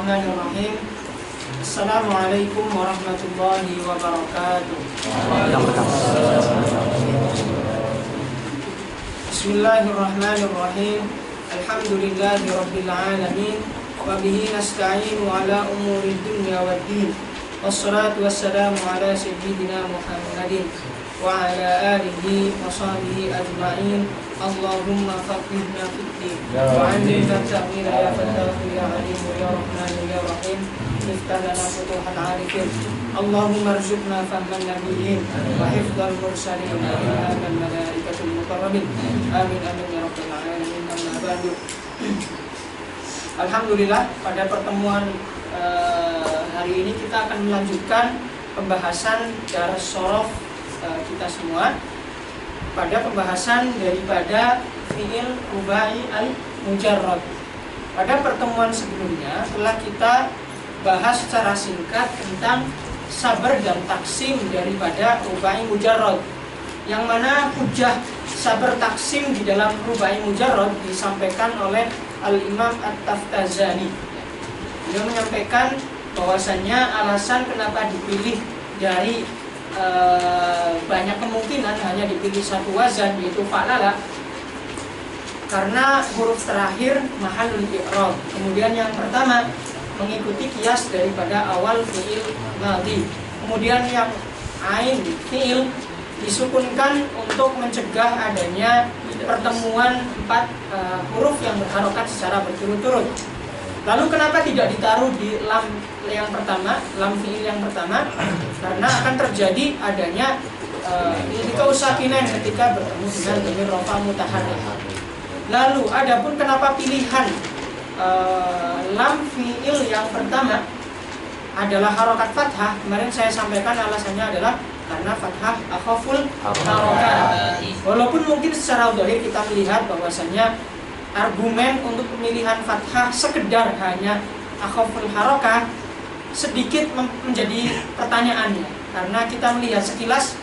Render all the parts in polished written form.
Bismillahirrahmanirrahim. Assalamualaikum warahmatullahi wabarakatuh. Bismillahirrahmanirrahim. Alhamdulillahi rabbil alamin. Wa bihi nasta'inu ala umuri dunya waddin. Wassalatu wassalamu ala sayyidina Muhammadin wa ala alihi wa sahbihi ajma'in. Allahumma faqihna fid-din wa 'allimna at-ta'wila ya fattahu ya 'alim ya rahman ya rahim. Iftah lana futuhan 'arifin. Allahumma arzuqna fahman nabiyyin wa hifdzal mursalin wa ilhamal malaikatil muqarrabin. Amin amin ya rabbal alamin. Amma ba'du. Alhamdulillah, pada pertemuan hari ini kita akan melanjutkan pembahasan darah shorof kita semua pada pembahasan daripada fi'il rubai al-mujarrad. Pada pertemuan sebelumnya telah kita bahas secara singkat tentang sabar dan taksim daripada rubai mujarrad, yang mana hujjah sabar taksim di dalam rubai mujarrad disampaikan oleh Al-Imam At-Taftazani. Beliau menyampaikan bahwasannya alasan kenapa dipilih dari banyak kemungkinan hanya dipilih satu wazan, yaitu fa'lala, karena huruf terakhir mahallul i'rab. Kemudian yang pertama mengikuti kias daripada awal fi'il madhi. Kemudian yang ain fi'il disukunkan untuk mencegah adanya pertemuan empat huruf yang berharokat secara berturut-turut. Lalu kenapa tidak ditaruh di lam yang pertama, lam fi'il yang pertama? Karena akan terjadi adanya iltiqa'u sakinain ketika bertemu dengan dhamir rafa mutaharrik. Lalu adapun kenapa pilihan lam fi'il yang pertama adalah harokat fathah? Kemarin saya sampaikan alasannya adalah karena fathah akhaful harokat. Walaupun mungkin secara udhari kita melihat bahwasannya argumen untuk pemilihan fathah sekedar hanya akhaful harokat sedikit menjadi pertanyaannya, karena kita melihat sekilas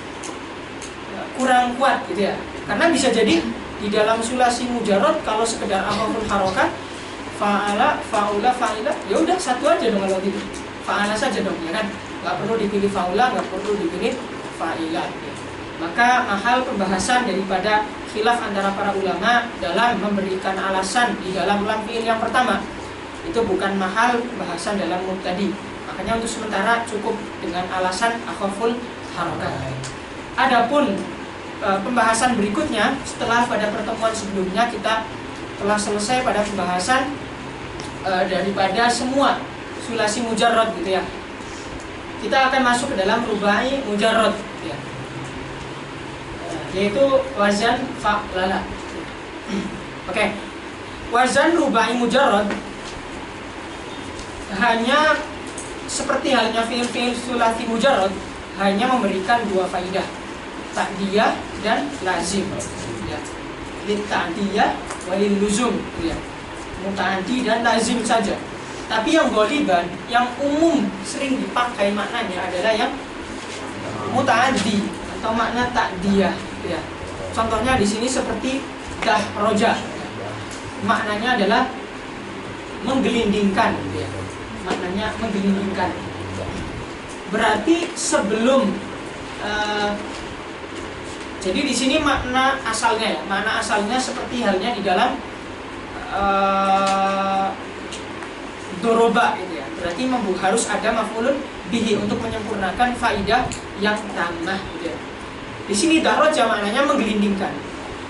kurang kuat gitu ya. Karena bisa jadi di dalam sulasi mujarrad kalau sekedar akhaful harokat fa'ala, fa'ula, fa'ila, ya udah satu aja dong kalau gitu. Fa'ala saja dong, ya kan? Gak perlu dipilih fa'ula, gak perlu dipilih fa'ila. Maka mahal pembahasan daripada khilaf antara para ulama dalam memberikan alasan di dalam lam fi'il yang pertama itu bukan mahal pembahasan dalam mubtadi. Makanya untuk sementara cukup dengan alasan akhaful harokat. Adapun pembahasan berikutnya setelah pada pertemuan sebelumnya kita telah selesai pada pembahasan daripada semua sulasi mujarrad gitu ya. Kita akan masuk ke dalam rubai mujarrad ya, yaitu wazan fa'lala. Oke. Wazan rubai mujarrad hanya seperti halnya fi'il-fi'il sulasi mujarrad, hanya memberikan dua faidah, ta'diyah dan lazim ya. Ta'diyah walil luzum ya. Muta'addi dan lazim saja. Tapi yang ghaliban, yang umum sering dipakai maknanya adalah yang muta'addi atau makna ta'diyah ya. Contohnya di sini seperti dahroja, maknanya adalah menggelindingkan ya. Maknanya menggelindingkan. Berarti sebelum jadi di sini makna asalnya ya, makna asalnya seperti halnya di dalam doroba gitu ya. Berarti harus ada maf'ulun bihi untuk menyempurnakan faidah yang tamah gitu ya. Di sini dahroja maknanya menggelindingkan.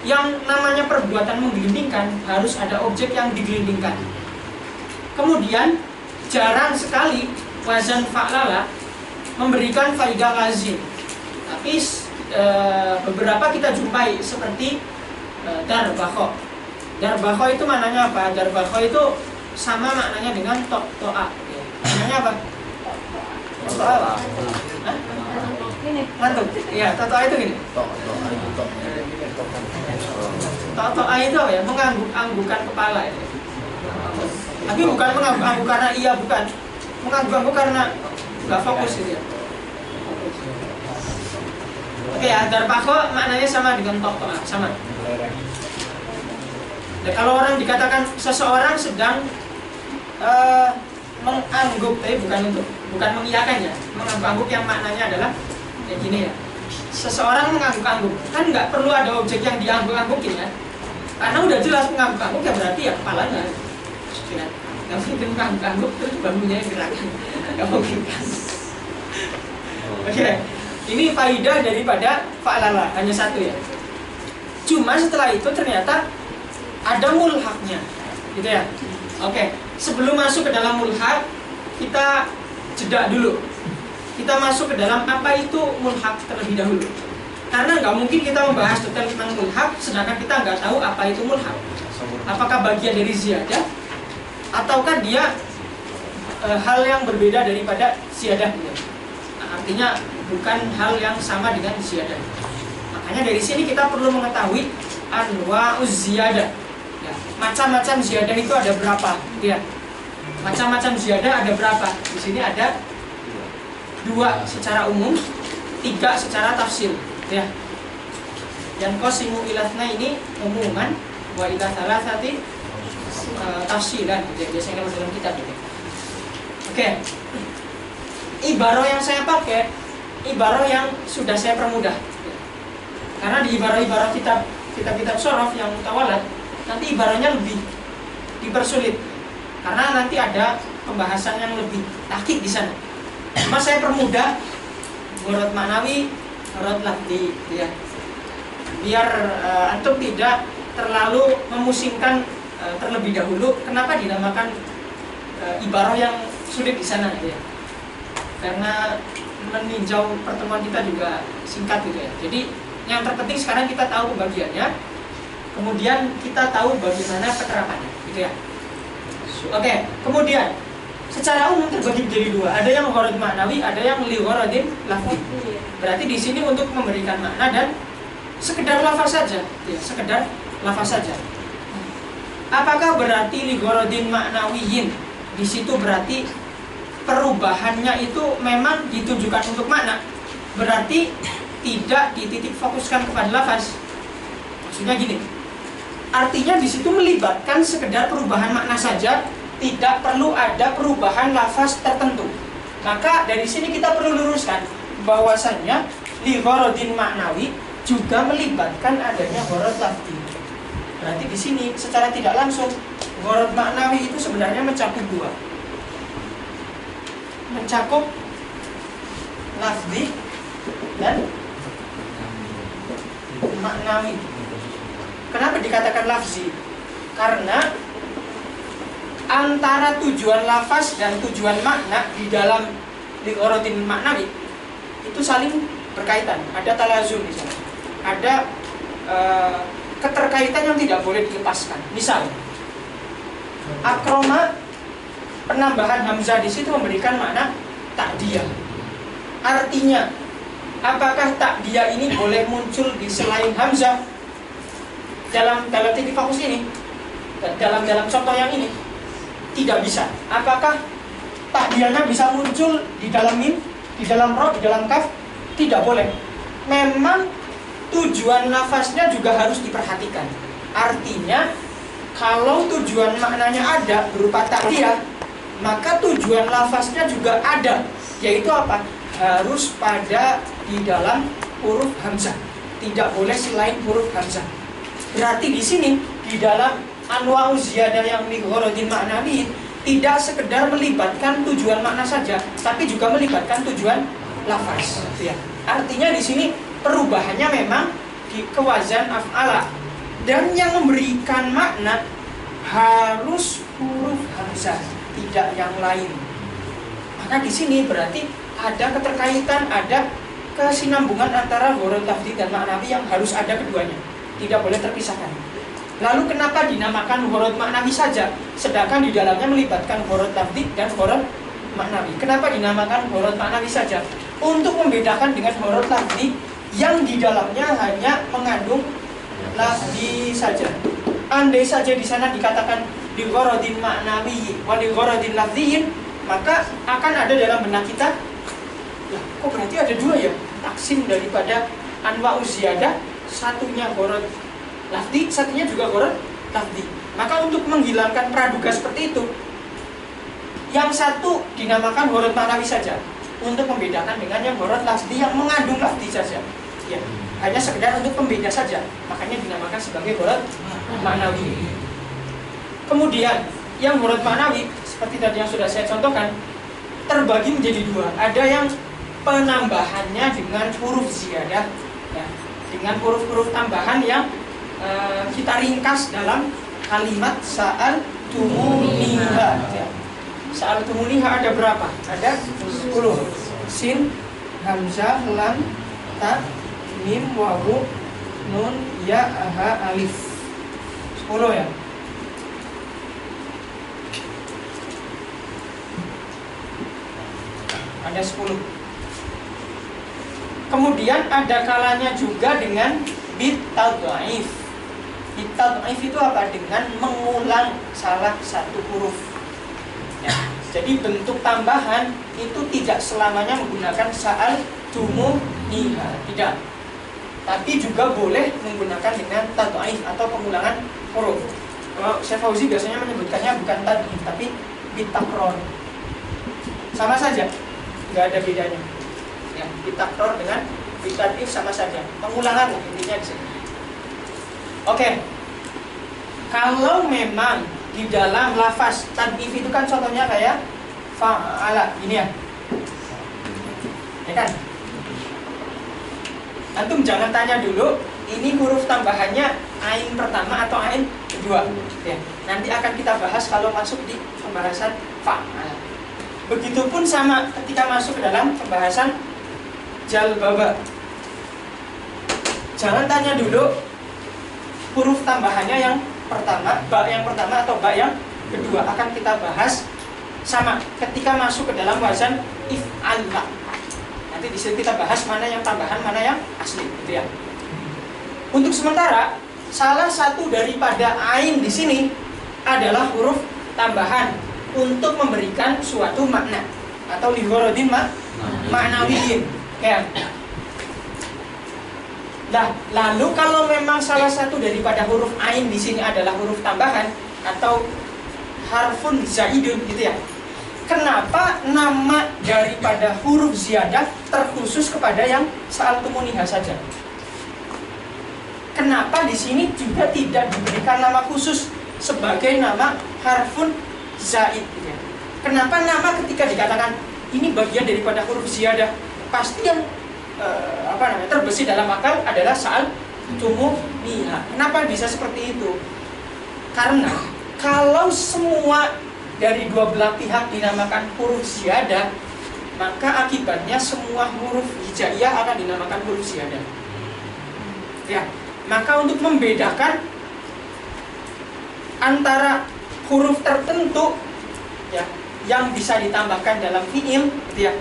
Yang namanya perbuatan menggelindingkan harus ada objek yang digelindingkan. Kemudian jarang sekali wazan fa'lala memberikan faidah lazim. Tapi beberapa kita jumpai seperti darbakho. Darbakho itu maknanya apa? Darbakho itu sama maknanya dengan to'a. Maknanya apa? To'a. Ngantuk? Iya, to'a itu gini. To'a itu apa ya? Mengangguk-anggukan kepala ya. Tapi bukan mengangguk-angguk karena iya, bukan. Mengangguk-angguk karena nggak fokus gitu ya. Oke ya, darbakho maknanya sama dengan to'a, sama. Dan kalau orang dikatakan seseorang sedang mengangguk, tapi bukan mengiyakan ya. Mengangguk yang maknanya adalah kayak gini ya. Seseorang mengangguk-angguk, kan nggak perlu ada objek yang diangguk-anggukin ya. Karena udah jelas mengangguk-angguk ya berarti ya kepalanya. Ya. Nggak mungkin mengangguk-angguk terus bambunya yang gerak. Nggak mungkin kan. Oke, ini faidah daripada fa'lala, hanya satu ya. Cuma setelah itu ternyata ada mulhaknya, gitu ya. Oke, sebelum masuk ke dalam mulhak, kita jeda dulu. Kita masuk ke dalam apa itu mulhak terlebih dahulu. Karena nggak mungkin kita membahas detail tentang mulhak, sedangkan kita nggak tahu apa itu mulhak. Apakah bagian dari ziyadah, ataukah dia hal yang berbeda daripada ziyadah? Nah, artinya bukan hal yang sama dengan ziyadah. Makanya dari sini kita perlu mengetahui anwa'uz ziyadah. Ya, macam-macam ziyadah itu ada berapa? Ya, macam-macam ziyadah ada berapa? Di sini ada 2 secara umum, 3 secara tafsil. Ya, yang qasimu ilatna ini umuman, wa ila thalathati tafsilan. Biasanya kalau dalam kitab itu. Oke. Ibarah yang saya pakai, ibarah yang sudah saya permudah. Karena di ibarah-ibarah kitab-kitab shorof yang mutawalat, nanti ibarahnya lebih dipersulit. Karena nanti ada pembahasan yang lebih tahqiq di sana. Cuma saya permudah ghorot maknawi, ghorot lafzi, ya. Biar antum tidak terlalu memusingkan terlebih dahulu. Kenapa dinamakan ibarah yang sulit di sana, ya? Karena meninjau pertemuan kita juga singkat gitu ya. Jadi yang terpenting sekarang kita tahu pembagiannya, kemudian kita tahu bagaimana penerapannya, gitu ya. Oke, kemudian secara umum terbagi menjadi 2. Ada yang ghorad maknawi, ada yang li ghoradin lafzi. Berarti di sini untuk memberikan makna dan sekedar lafaz saja, ya, sekedar lafaz saja. Apakah berarti li ghoradin maknawiyin? Di situ berarti perubahannya itu memang ditunjukkan untuk makna. Berarti tidak dititik fokuskan kepada lafaz. Maksudnya gini. Artinya di situ melibatkan sekedar perubahan makna saja, tidak perlu ada perubahan lafaz tertentu. Maka dari sini kita perlu luruskan bahwasannya li ghoradin maknawi juga melibatkan adanya ghorad lafzi. Berarti di sini secara tidak langsung ghorad maknawi itu sebenarnya mencakup 2. Mencakup lafzi dan maknawi. Kenapa dikatakan lafzi? Karena antara tujuan lafaz dan tujuan makna di dalam liqorotin maknawi itu saling berkaitan. Ada talazum di sana. Ada keterkaitan yang tidak boleh dilepaskan. Misal, akroma, penambahan hamzah di situ memberikan makna takdiyah. Artinya, apakah takdiyah ini boleh muncul di selain hamzah dalam titik fokus ini? Dalam contoh yang ini tidak bisa. Apakah takdiyahnya bisa muncul di dalam mim, di dalam ro, di dalam kaf? Tidak boleh. Memang tujuan lafaznya juga harus diperhatikan. Artinya, kalau tujuan maknanya ada berupa takdiyah, maka tujuan lafaznya juga ada, yaitu apa? Harus pada di dalam huruf hamzah. Tidak boleh selain huruf hamzah. Berarti di sini di dalam anwa'u ziyadah yang li ghoradin maknawi tidak sekedar melibatkan tujuan makna saja, tapi juga melibatkan tujuan lafaz. Ya. Artinya di sini perubahannya memang di kewazan af'ala, dan yang memberikan makna harus huruf hamzah, tidak yang lain. Maka di sini berarti ada keterkaitan, ada kesinambungan antara ghorad lafzi dan maknawi yang harus ada keduanya, tidak boleh terpisahkan. Lalu kenapa dinamakan ghorad maknawi saja, sedangkan di dalamnya melibatkan ghorad lafzi dan ghorad maknawi? Kenapa dinamakan ghorad maknawi saja? Untuk membedakan dengan ghorad lafzi yang di dalamnya hanya mengandung lafzi saja. Andai saja di sana dikatakan di ghoradin maknawi wa di ghoradin lafziyin, maka akan ada dalam benak kita, lah, kok berarti ada 2 ya? Taksim daripada anwa'u ziyadah, satunya ghorad lafzi, satunya juga ghorad lafzi. Maka untuk menghilangkan praduga seperti itu, Yang satu dinamakan horod ma'nawi saja untuk membedakan dengan yang horod lafzi yang mengandung lafzi saja. Ya, hanya sekedar untuk pembeda saja. Makanya dinamakan sebagai horod ma'nawi. Kemudian yang horod ma'nawi seperti tadi yang sudah saya contohkan terbagi menjadi dua. Ada yang penambahannya dengan huruf ziyadah, ya, dengan huruf-huruf tambahan yang kita ringkas dalam kalimat sa'al tumuniha. Ya. Sa'al tumuniha ada berapa? Ada 10. Sin, hamzah, lam, ta, mim, wawu, nun, ya, ha, alif. 10 ya. Ada 10. Kemudian ada kalanya juga dengan bitadhaif. Bitadhaif itu apa? Dengan mengulang salah satu huruf. Ya. Jadi bentuk tambahan itu tidak selamanya menggunakan sa'al tumuniha, tidak. Tapi juga boleh menggunakan dengan tadhaif atau pengulangan huruf. Kalau Syekh Fauzi biasanya menyebutkannya bukan tadhaif tapi bitakror. Sama saja, nggak ada bedanya. Ya, bitakror dengan bitadhaif sama saja, pengulangan intinya di sini. Oke. Kalau memang di dalam lafaz tadhaif itu kan contohnya kayak fa'ala ini ya. Ya kan? Antum jangan tanya dulu ini huruf tambahannya ain pertama atau ain kedua. Ya, nanti akan kita bahas kalau masuk di pembahasan fa'ala. Begitupun sama ketika masuk ke dalam pembahasan jalbaba. Jangan tanya dulu huruf tambahannya yang pertama, ba yang pertama atau ba yang kedua, akan kita bahas sama ketika masuk ke dalam wazan if'allah. Nanti di sini kita bahas mana yang tambahan, mana yang asli, gitu ya. Untuk sementara, salah satu daripada ain di sini adalah huruf tambahan untuk memberikan suatu makna atau lighorodin ma'nawiyin. Ya. Nah, lalu kalau memang salah satu daripada huruf ain di sini adalah huruf tambahan atau harfun zaidun gitu ya. Kenapa nama daripada huruf ziyadah terkhusus kepada yang sa'al tumuniha saja? Kenapa di sini juga tidak diberikan nama khusus sebagai nama harfun zaid gitu ya? Kenapa nama ketika dikatakan ini bagian daripada huruf ziyadah pasti yang terbesit dalam akal adalah sa'al tumuniha. Kenapa bisa seperti itu? Karena kalau semua dari dua belah pihak dinamakan huruf ziyadah, maka akibatnya semua huruf hijaiyah akan dinamakan huruf ziyadah. Ya, maka untuk membedakan antara huruf tertentu ya yang bisa ditambahkan dalam fi'il gitu ya.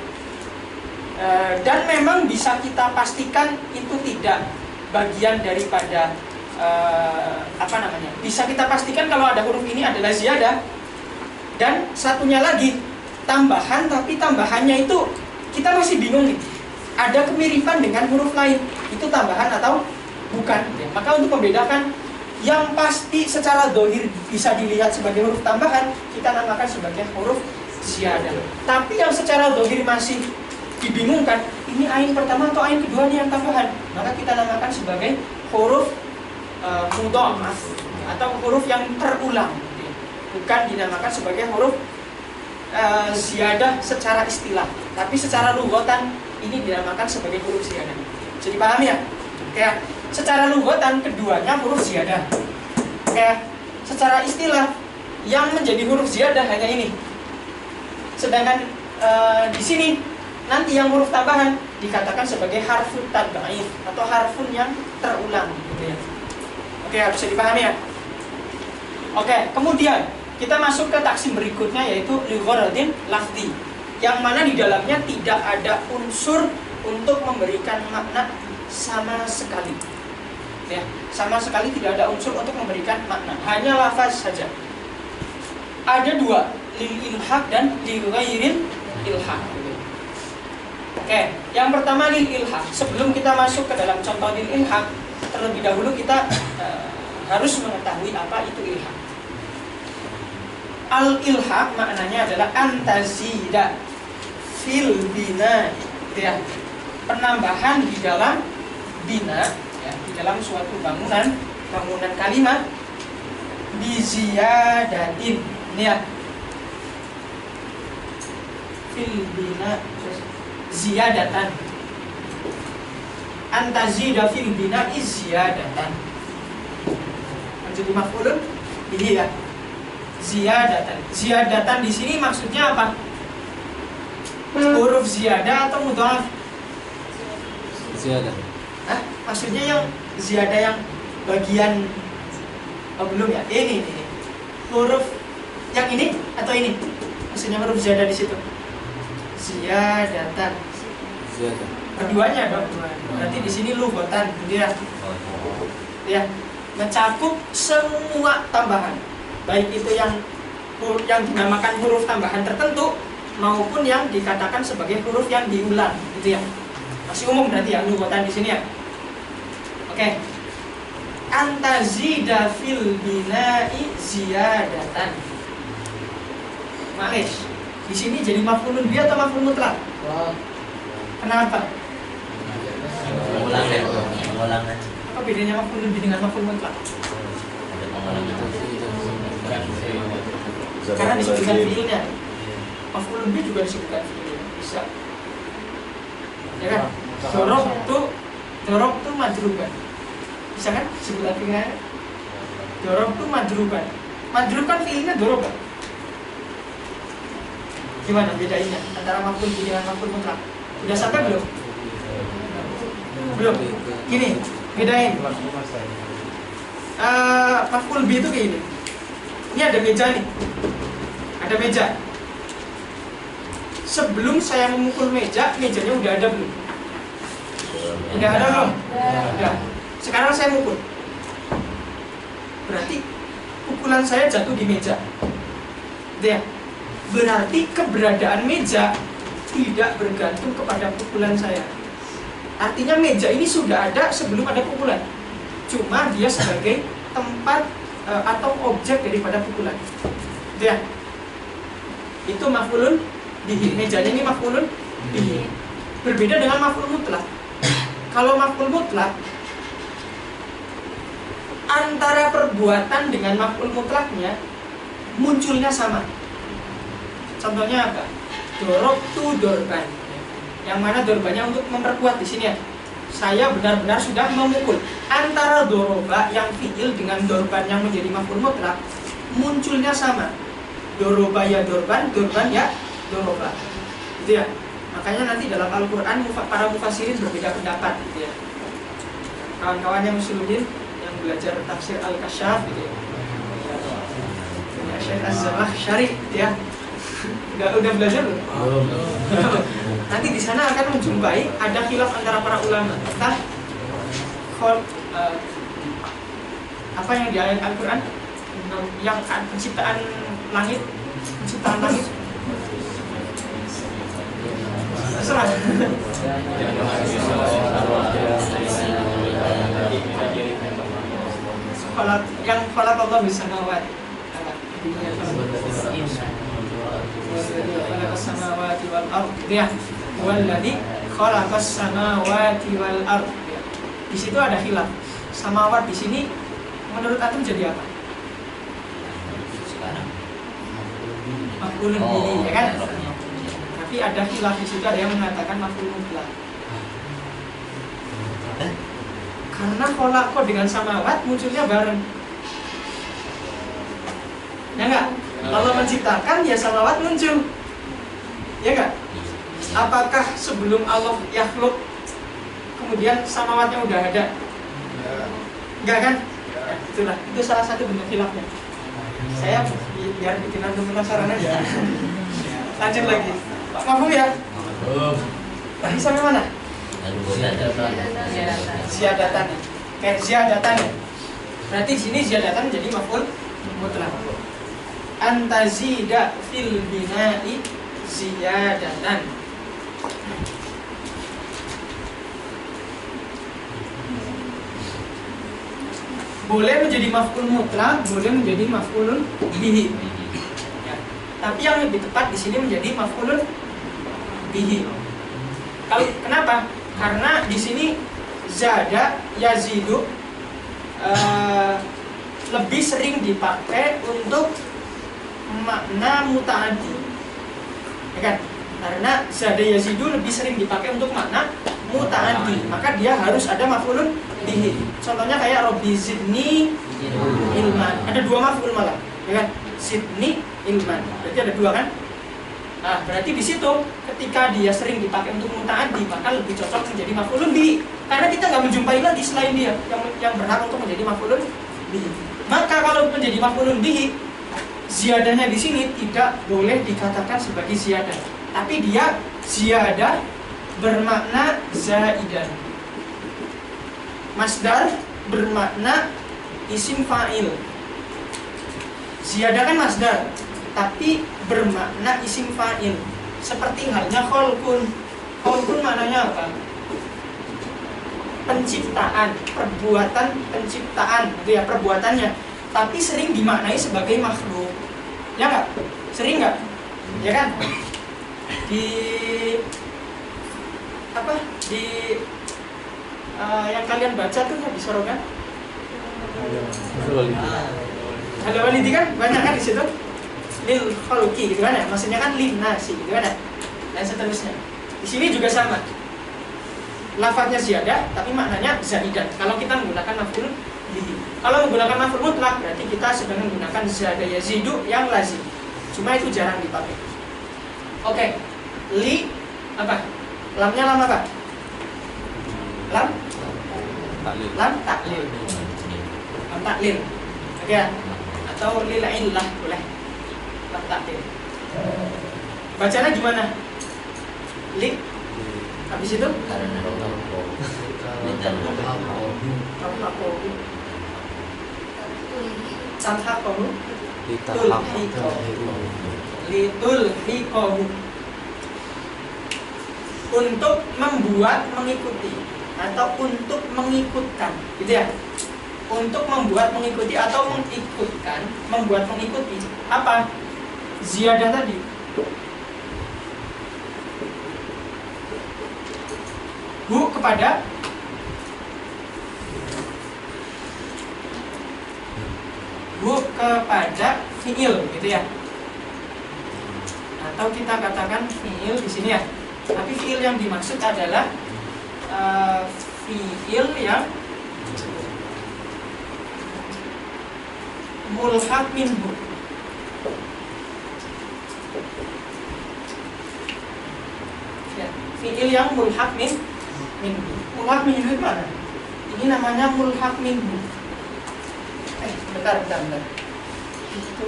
Dan memang bisa kita pastikan itu tidak bagian daripada bisa kita pastikan kalau ada huruf ini adalah ziyadah. Dan satunya lagi tambahan, tapi tambahannya itu kita masih bingung nih. Ada kemiripan dengan huruf lain, itu tambahan atau bukan. Maka untuk membedakan yang pasti secara dohir bisa dilihat sebagai huruf tambahan, kita namakan sebagai huruf ziyadah. Tapi yang secara dohir masih dibingungkan, ini ain pertama atau ain kedua nih yang tambahan, maka kita namakan sebagai huruf mudha'af atau huruf yang terulang, bukan dinamakan sebagai huruf ziyadah secara istilah, tapi secara lughatan ini dinamakan sebagai huruf ziyadah. Jadi paham ya? Kayak secara lughatan keduanya huruf ziyadah. Kayak secara istilah yang menjadi huruf ziyadah hanya ini. Sedangkan di sini nanti yang huruf tambahan dikatakan sebagai harfun tad'if atau harfun yang terulang gitu ya. Oke, bisa dipahami ya? Oke, kemudian kita masuk ke taksim berikutnya yaitu lighorodin lafzi, yang mana di dalamnya tidak ada unsur untuk memberikan makna sama sekali. Ya, sama sekali tidak ada unsur untuk memberikan makna, hanya lafaz saja. Ada dua, lil ilhaq dan lil ghairil ilhaq. Oke, yang pertama lil ilhaq. Sebelum kita masuk ke dalam contoh lil ilhaq, terlebih dahulu kita harus mengetahui apa itu ilhaq. Al-ilhaq maknanya adalah antazida fil bina, ya, penambahan di dalam bina, ya, di dalam suatu bangunan kalimat biziyadatin, ini ya, fil bina ziyadatan, antazida fil bina ziyadatan, menjadi maf'ulun bihi ya. Ziyadatan di sini maksudnya apa? Huruf ziyadah atau mudhaf? Ziyadah. Hah? Maksudnya yang ziyadah yang bagian belum ya? Ini. Huruf yang ini atau ini? Maksudnya huruf ziyadah di situ. Ziyadatan. Ziyadah. Keduanya dong. Berarti di sini lughatan, gitu ya. Ya, mencakup semua tambahan. Baik itu yang dinamakan huruf tambahan tertentu maupun yang dikatakan sebagai huruf yang diulang, gitu ya. Masih umum berarti ya lughatan di sini ya. Oke. Antazida fil bina'i ziyadatan. Malish. Di sini jadi maf'ulun bihi atau maf'ul mutlak? Kenapa? Pengulangan. Apa bedanya maf'ulun bihi dengan maf'ul mutlak? Karena disebutkan fiilnya. Maf'ulun bihi juga disebutkan fiilnya. Bisa. Ya kan? Dorok tuh majruban. Bisa kan? Sebutan fiilnya. Dorok tuh majruban. Majrub kan fiilnya dorok kan? Gimana bedainnya antara maf'ul bihi dengan maf'ul mutlak? Udah sampai belum? Belum. Gini, bedain. Maf'ul bihi itu kayak gini. Ini ada meja nih. Ada meja. Sebelum saya memukul meja, mejanya udah ada belum? Udah ada belum? Udah. Sekarang saya mukul. Berarti pukulan saya jatuh di meja. Dia. Berarti keberadaan meja tidak bergantung kepada pukulan saya. Artinya meja ini sudah ada sebelum ada pukulan. Cuma dia sebagai tempat atau objek daripada pukulan. Ya. Itu maf'ulun bihi. Mejanya ini maf'ulun bihi. Berbeda dengan maf'ul mutlak. Kalau maf'ul mutlak, antara perbuatan dengan maf'ul mutlaknya munculnya sama. Contohnya apa? Dorobtu dorban. Yang mana dorbannya untuk memperkuat di sini ya. Saya benar-benar sudah memukul. Antara doroba yang fi'il dengan dorban yang menjadi maf'ul mutlak munculnya sama. Doroba ya dorban ya doroba. Gitu ya. Makanya nanti dalam Al-Quran para mufassirin berbeda pendapat gitu ya. Kawan-kawan yang muslimin yang belajar tafsir Al-Kasyaf gitu ya. Ya Syekh Az-Zamakhsyari gitu ya. Udah belajar belum? Nanti di sana akan menjumpai ada khilaf antara para ulama tentang apa yang di ayat Al-Quran yang penciptaan langit. Terserah. Yang khalaq Allah bisa ngawat. Khalaqas samawati wal ardh. Ya. Walladzi khalaqas samawati wal ardh. Di situ ada khilaf. Samawat di sini menurut antum jadi apa? Sekarang Maf'ulun bihi, ya kan? Tapi ada khilaf di situ, ada yang mengatakan maf'ul mutlak. Karena khalaqa dengan samawat munculnya bareng. Ya enggak? Allah menciptakan ya samawat muncul. Ya enggak? Apakah sebelum Allah yakhluk kemudian samawatnya udah ada? Enggak kan? Ya, itulah. Itu salah satu bentuk khilafnya. Saya biar bikin antum penasaran aja. Lanjut lagi. Pak Mahfum ya? Tadi sampai mana? Ziyadatan. Kayak ziyadatan ya. Berarti di sini ziyadatan jadi maf'ul mutlak. Antazida fil bina'i ziyadatan. Boleh menjadi maf'ul mutlak, boleh menjadi maf'ulun bihi. tapi yang lebih tepat di sini menjadi maf'ulun bihi. Kalau kenapa? Karena di sini zada yazidu lebih sering dipakai untuk makna muta'addi, ya kan? Karena zada yazidu lebih sering dipakai untuk makna muta'addi, maka dia harus ada maf'ulun bihi. Contohnya kayak Robbi zidni ilman, ada dua maf'ul malah, ya kan? Zidni ilman, berarti ada dua kan? Nah, berarti di situ ketika dia sering dipakai untuk muta'addi, maka lebih cocok menjadi maf'ulun bihi. Karena kita nggak menjumpai lagi selain dia yang berhak untuk menjadi maf'ulun bihi. Maka kalau menjadi maf'ulun bihi, ziyadahnya di sini tidak boleh dikatakan sebagai ziyadah, tapi dia ziyadah bermakna zaidan. Masdar bermakna isim fa'il. Ziyadah kan masdar, tapi bermakna isim fa'il. Seperti halnya kholqun. Kholqun maknanya apa? Penciptaan, perbuatan penciptaan, itu ya perbuatannya. Tapi sering dimaknai sebagai makhluk, ya nggak? Sering nggak? Ya kan? Di apa? Di yang kalian baca tuh habis sorokan? Halo walidi kan banyak kan di situ. Lil khalqi gitu kan ya? Maksudnya kan lin nasi gitu kan ya? Dan seterusnya. Di sini juga sama. Lafadznya ziyadah, tapi maknanya zaidan. Kalau kita menggunakan maf'ul bihi. Kalau menggunakan maf'ul mutlak, berarti kita sedang menggunakan zada yazidu yang lazim. Cuma itu jarang dipakai. Oke. Li apa? Lamnya lam apa? Lam? Taklil. Lam taklil. Lam taklil. Oke ya? Atau lil illah boleh. Lam taklil. Bacanya gimana? Li habis itu Tanhaqahu Litulhiqahu, untuk membuat mengikuti atau untuk mengikutkan, gitu ya. Untuk membuat mengikuti atau mengikutkan, membuat mengikuti apa? Ziyadah tadi. Hu kepada fiil, gitu ya. Atau kita katakan fiil di sini ya. Tapi fiil yang dimaksud adalah fiil yang mulhaq minhu. Ya, fiil yang mulhaq minhu. Mulhaq minhu itu mana? Ini namanya mulhaq minhu. Bentar. Itu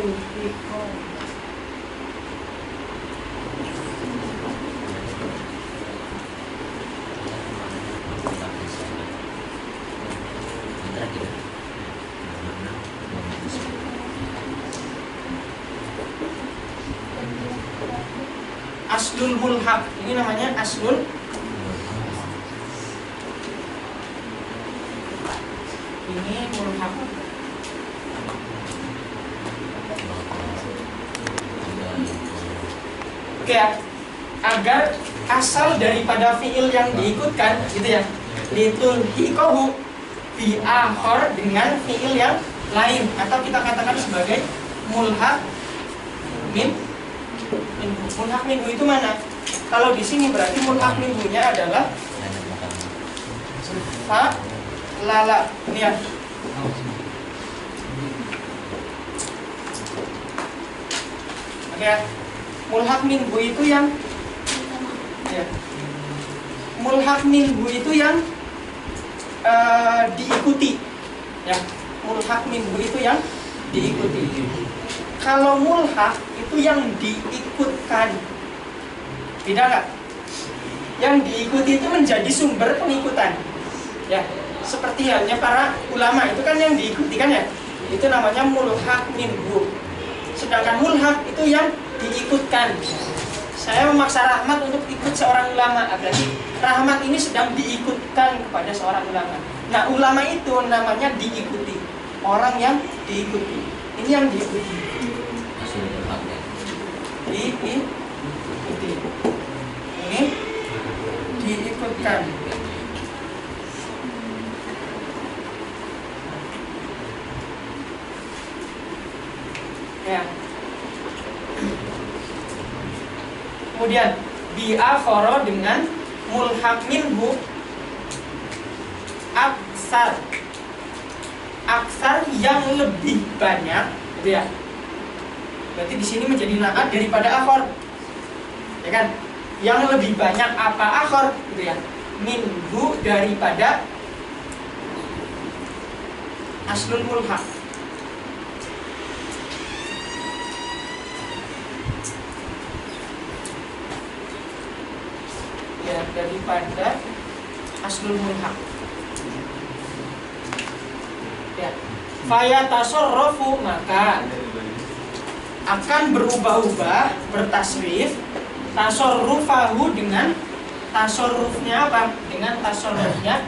aslul mulhaq. Ini namanya aslul. Ini mulhaq. Oke ya, agar asal daripada fiil yang diikutkan, gitu ya. Litulhiqahu bi akhar, dengan fiil yang lain, atau kita katakan sebagai mulhaq minhu. Mulhaq minhu itu mana? Kalau di sini berarti mulhaq minhunya adalah fa lala. Ini ya. Oke ya. Mulhaq minhu itu yang ya. Mulhaq minhu itu yang diikuti. Ya. Mulhaq minhu itu yang diikuti. Kalau mulhaq itu yang diikutkan. Tidak nggak? Yang diikuti itu menjadi sumber pengikutan. Ya. Seperti halnya para ulama itu kan yang diikuti kan ya. Itu namanya mulhaq minhu. Sedangkan mulhaq itu yang diikutkan. Saya memaksa Rahmat untuk ikut seorang ulama, berarti Rahmat ini sedang diikutkan kepada seorang ulama. Nah, ulama itu namanya diikuti, orang yang diikuti. Ini yang diikuti. diikuti. Ini diikutkan. Ya. Kemudian biakhara dengan mulhaq minhu aksar. Aksar yang lebih banyak, gitu ya. Berarti di sini menjadi naat daripada akhor. Ya kan? Yang lebih banyak apa akhor, gitu ya. Minhu daripada aslul mulhaq. Ya, daripada aslul mulhaq. Ya. Faya tasarrafu, maka akan berubah-ubah, bertasrif tasarrufahu dengan tasarrufnya apa? Dengan tasarrufnya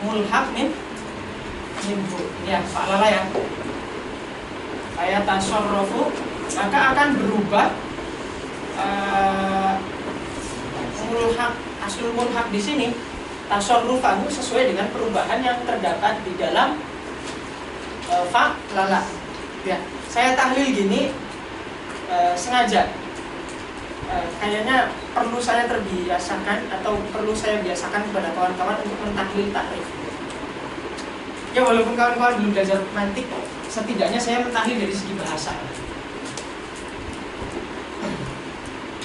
mulhaq minhu. Ya, Pak Lala ya. Faya tasarrafu, maka akan berubah mulhaq, aslul mulhaq di sini tasarrufahu sesuai dengan perubahan yang terdapat di dalam fa lala. Ya, saya tahlil gini sengaja. Kayaknya perlu saya terbiasakan atau perlu saya biasakan kepada kawan-kawan untuk mentahlil tahrif. Ya, walaupun kawan-kawan belum belajar mantik, setidaknya saya mentahlil dari segi bahasa.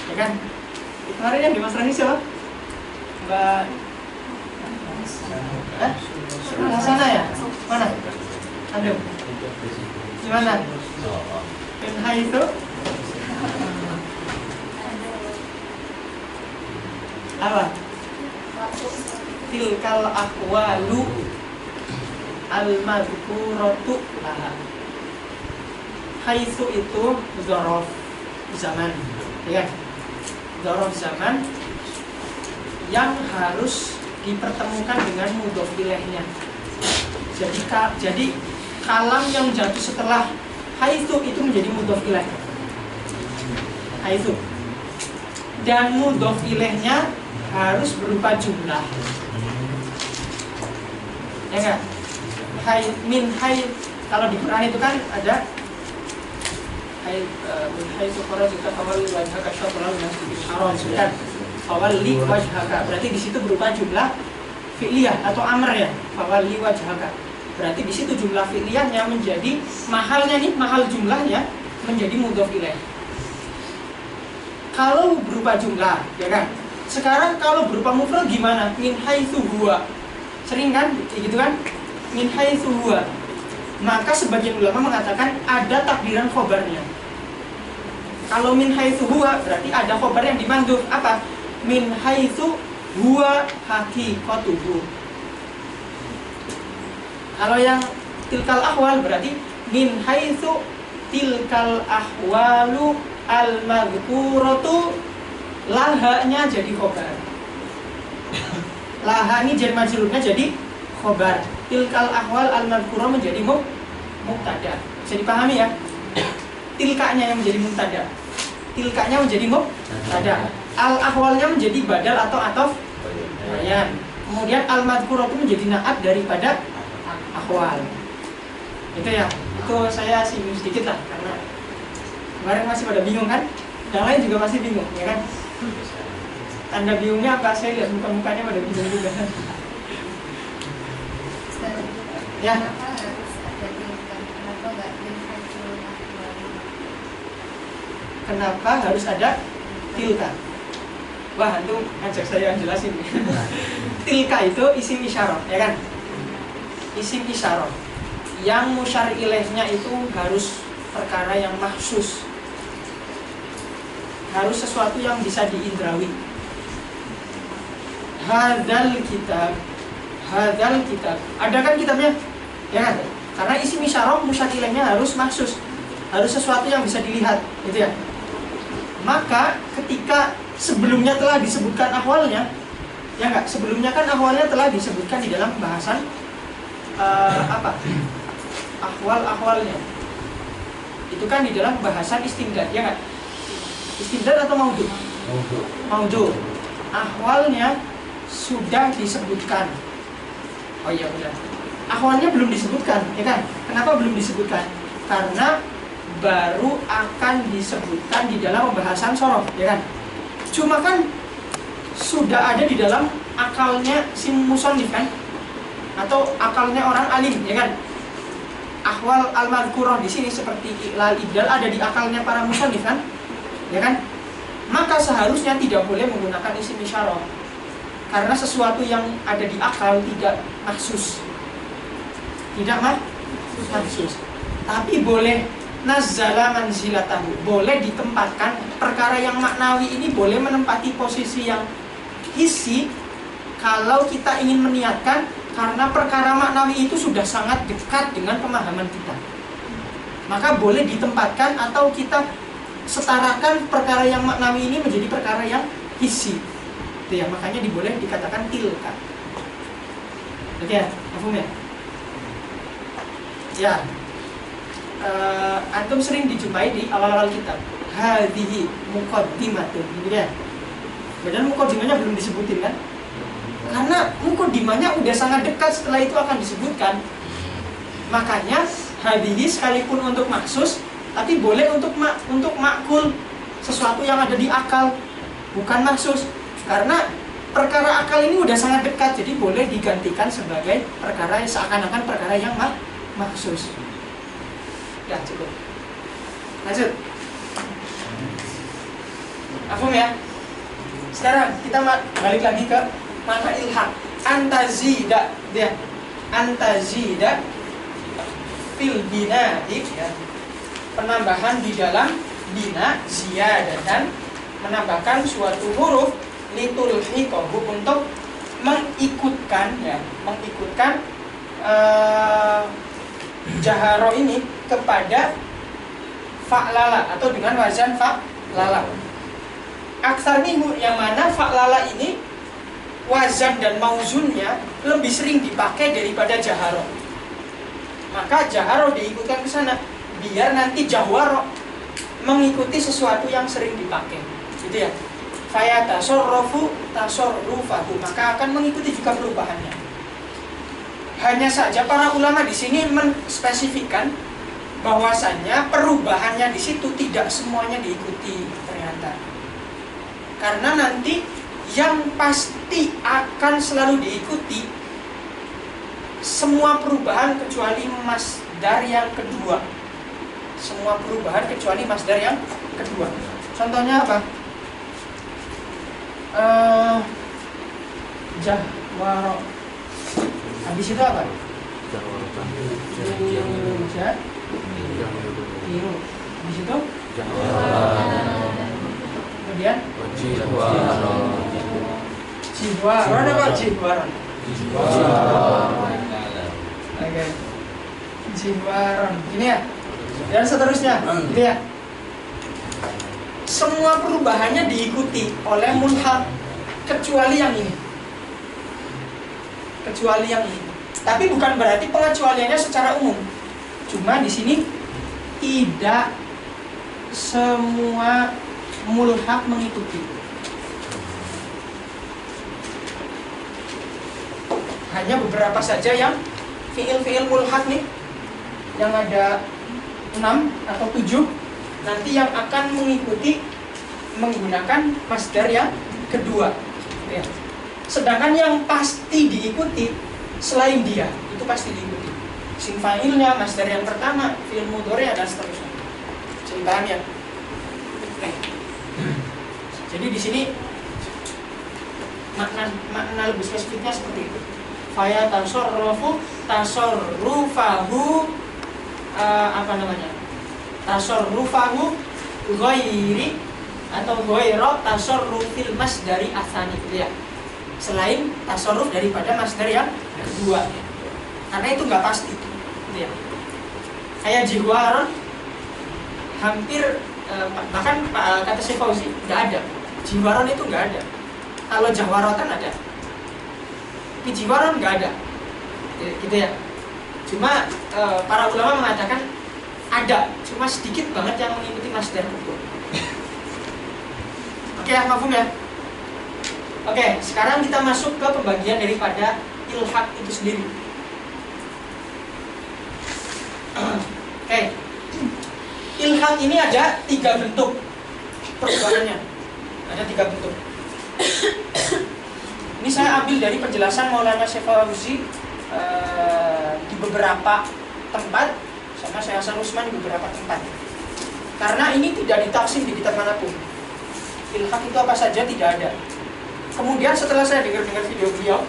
Ya kan? Kemarin yang di Mas Rani siapa? Mbak Hasana ya? Mana? Aduh. Gimana? Minha itu? Apa? Tilkal ahwalu al-madhkuratu laha. Haitsu itu dzaraf zaman, ya kan? Dzaraf zaman yang harus dipertemukan dengan mudhof ilaihnya. Jadi kalam yang jatuh setelah haitsu itu menjadi mudhof ilaih. Haitsu. Dan mudhof ilaihnya harus berupa jumlah. Ya enggak? Min hay, kalau di Quran itu kan ada hay min haitsu kharajta fawalli wajhaka syatral masjidil haram, kan? Fawalli wajhaka. Berarti di situ berupa jumlah fi'liyah atau amr ya. Fawalli wajhaka. Berarti di situ jumlah fi'liyahnya menjadi mahalnya nih, mahal jumlahnya menjadi mudhof ilaih. Kalau berupa jumlah, ya kan? Sekarang kalau berupa mufrad gimana? Min haitsu huwa. Sering kan gitu kan? Min haitsu huwa. Maka sebagian ulama mengatakan ada takdiran khobarnya. Kalau min haitsu huwa berarti ada khobar yang dimanduf. Apa? Min haitsu huwa haqiqatuhu. Kalau yang tilkal ahwal berarti min haitsu tilkal ahwalu al-madhkuratu, lahanya jadi khobar. Laha ini jar majrurnya jadi khobar. Tilkal ahwal al-madhkurah menjadi mubtada. Bisa dipahami ya? Tilkanya yang menjadi mubtada. Tilkanya menjadi mubtada. Al-ahwalnya menjadi badal atau atof bayan. Kemudian al-madhkurah itu menjadi naat daripada ahwal. Itu ya. Itu saya singgung sedikit lah karena kemarin masih pada bingung kan? Yang lain juga masih bingung, ya kan? Tanda bingungnya apa? Saya lihat muka-mukanya pada bingung juga. Ya. Kenapa harus ada tilka? Wah, itu ngajak saya jelasin. Tilka itu isim isyarah, ya kan? Isim isyarah. Yang musyar ilaihnya itu harus perkara yang mahsus. Harus sesuatu yang bisa diindrawi. Hadal kitab. Ada kan kitabnya? Ya kan? Karena isim isyarah musyar ilaihnya harus mahsus. Harus sesuatu yang bisa dilihat, gitu ya. Maka ketika sebelumnya telah disebutkan ahwalnya, ya enggak? Sebelumnya kan ahwalnya telah disebutkan di dalam bahasan ahwal-ahwalnya. Itu kan di dalam bahasan istimdad, ya enggak? Istidlal atau maudhu? Maudhu. Ahwalnya sudah disebutkan. Oh iya benar. Ahwalnya belum disebutkan, ya kan? Kenapa belum disebutkan? Karena baru akan disebutkan di dalam pembahasan sorof, ya kan? Cuma kan sudah ada di dalam akalnya si musannif kan? Atau akalnya orang alim, ya kan? Ahwal al-madhkurah di sini seperti iqlal, ibdal ada di akalnya para musannif kan? Ya kan? Maka seharusnya tidak boleh menggunakan isim isyarah. Karena sesuatu yang ada di akal tidak maksus. Tidak maksus. Tapi boleh nazzala manzilatahu, boleh ditempatkan. Perkara yang maknawi ini boleh menempati posisi yang hissi kalau kita ingin meniatkan, karena perkara maknawi itu sudah sangat dekat dengan pemahaman kita. Maka boleh ditempatkan atau kita setarakan perkara yang maknawi ini menjadi perkara yang hissi. Itu ya, makanya boleh dikatakan tilka. Oke ya, paham ya? Ya, antum sering dijumpai di awal-awal kitab. Hadhihi muqaddimatun, gitu ya. Padahal muqaddimahnya belum disebutin kan? Karena muqaddimahnya udah sangat dekat, setelah itu akan disebutkan. Makanya hadhihi sekalipun untuk maksus, tapi boleh untuk makul, sesuatu yang ada di akal, bukan maksus. Karena perkara akal ini udah sangat dekat, jadi boleh digantikan sebagai perkara yang seakan-akan perkara yang maksus. Ya cukup. Lanjut. Paham ya? Sekarang kita balik lagi ke makna ilhaq. Antazida, dia. Antazida fil bina'i, ya. Penambahan di dalam bina, ziyadatan, menambahkan suatu huruf litulhiqahu, untuk mengikutkan, ya, mengikutkan jaharo ini kepada fa'lala atau dengan wazan fa'lala. Aksar minhu, yang mana fa'lala ini wazan dan mauzunnya lebih sering dipakai daripada jaharo. Maka jaharo diikutkan ke sana biar nanti jahwaro mengikuti sesuatu yang sering dipakai, gitu ya. Fayatasarrafu tasarrufahu, maka akan mengikuti juga perubahannya. Hanya saja para ulama di sini menspesifikkan bahwasannya perubahannya di situ tidak semuanya diikuti ternyata. Karena nanti yang pasti akan selalu diikuti semua perubahan kecuali masdar yang kedua. Semua perubahan kecuali masdar yang kedua. Contohnya apa? Jahwaro. Habis itu apa? Biru. Habis itu? Kemudian? Jihwaron apa? Jihwaron. Oke. Jihwaron. Ini ya. Dan seterusnya, gitu ya. Semua perubahannya diikuti oleh mulhaq kecuali yang ini. Kecuali yang ini. Tapi bukan berarti pengecualiannya secara umum. Cuma di sini tidak semua mulhaq mengikuti. Hanya beberapa saja yang fiil-fiil mulhaq nih, yang ada 6 atau 7 nanti yang akan mengikuti menggunakan masdar yang kedua, ya. Sedangkan yang pasti diikuti selain dia itu pasti diikuti isim fa'ilnya, masdar yang pertama, fi'il mudhari' dan seterusnya. Jadi paham ya? Jadi di sini makna lebih spesifiknya seperti itu. Faya tasarrufu tasarrufahu tasarrufahu ghairi atau ghaira tasarrufil masdari asani, gitu ya. Selain tasarruf daripada masdar yang kedua. Karena itu nggak pasti, gitu ya. Kayak jihwaron hampir bahkan kata Syekh Fauzi nggak ada. Jihwaron itu nggak ada. Kalau jahwarotan ada. Tapi jihwaron nggak ada. Gitu ya. Cuma para ulama mengatakan ada, cuma sedikit banget yang mengikuti masdar kedua. Oke ya, mafhum ya? Oke, sekarang kita masuk ke pembagian daripada ilhaq itu sendiri. Oke, ilhaq ini ada 3 bentuk perubahannya. Ada 3 bentuk. Ini saya ambil dari penjelasan Maulana Syekh Fawzi di beberapa tempat, sama Syekh Hasan Usman di beberapa tempat. Karena ini tidak ditafsir di kitab manapun. Ilhaq itu apa saja tidak ada. Kemudian setelah saya dengar video beliau,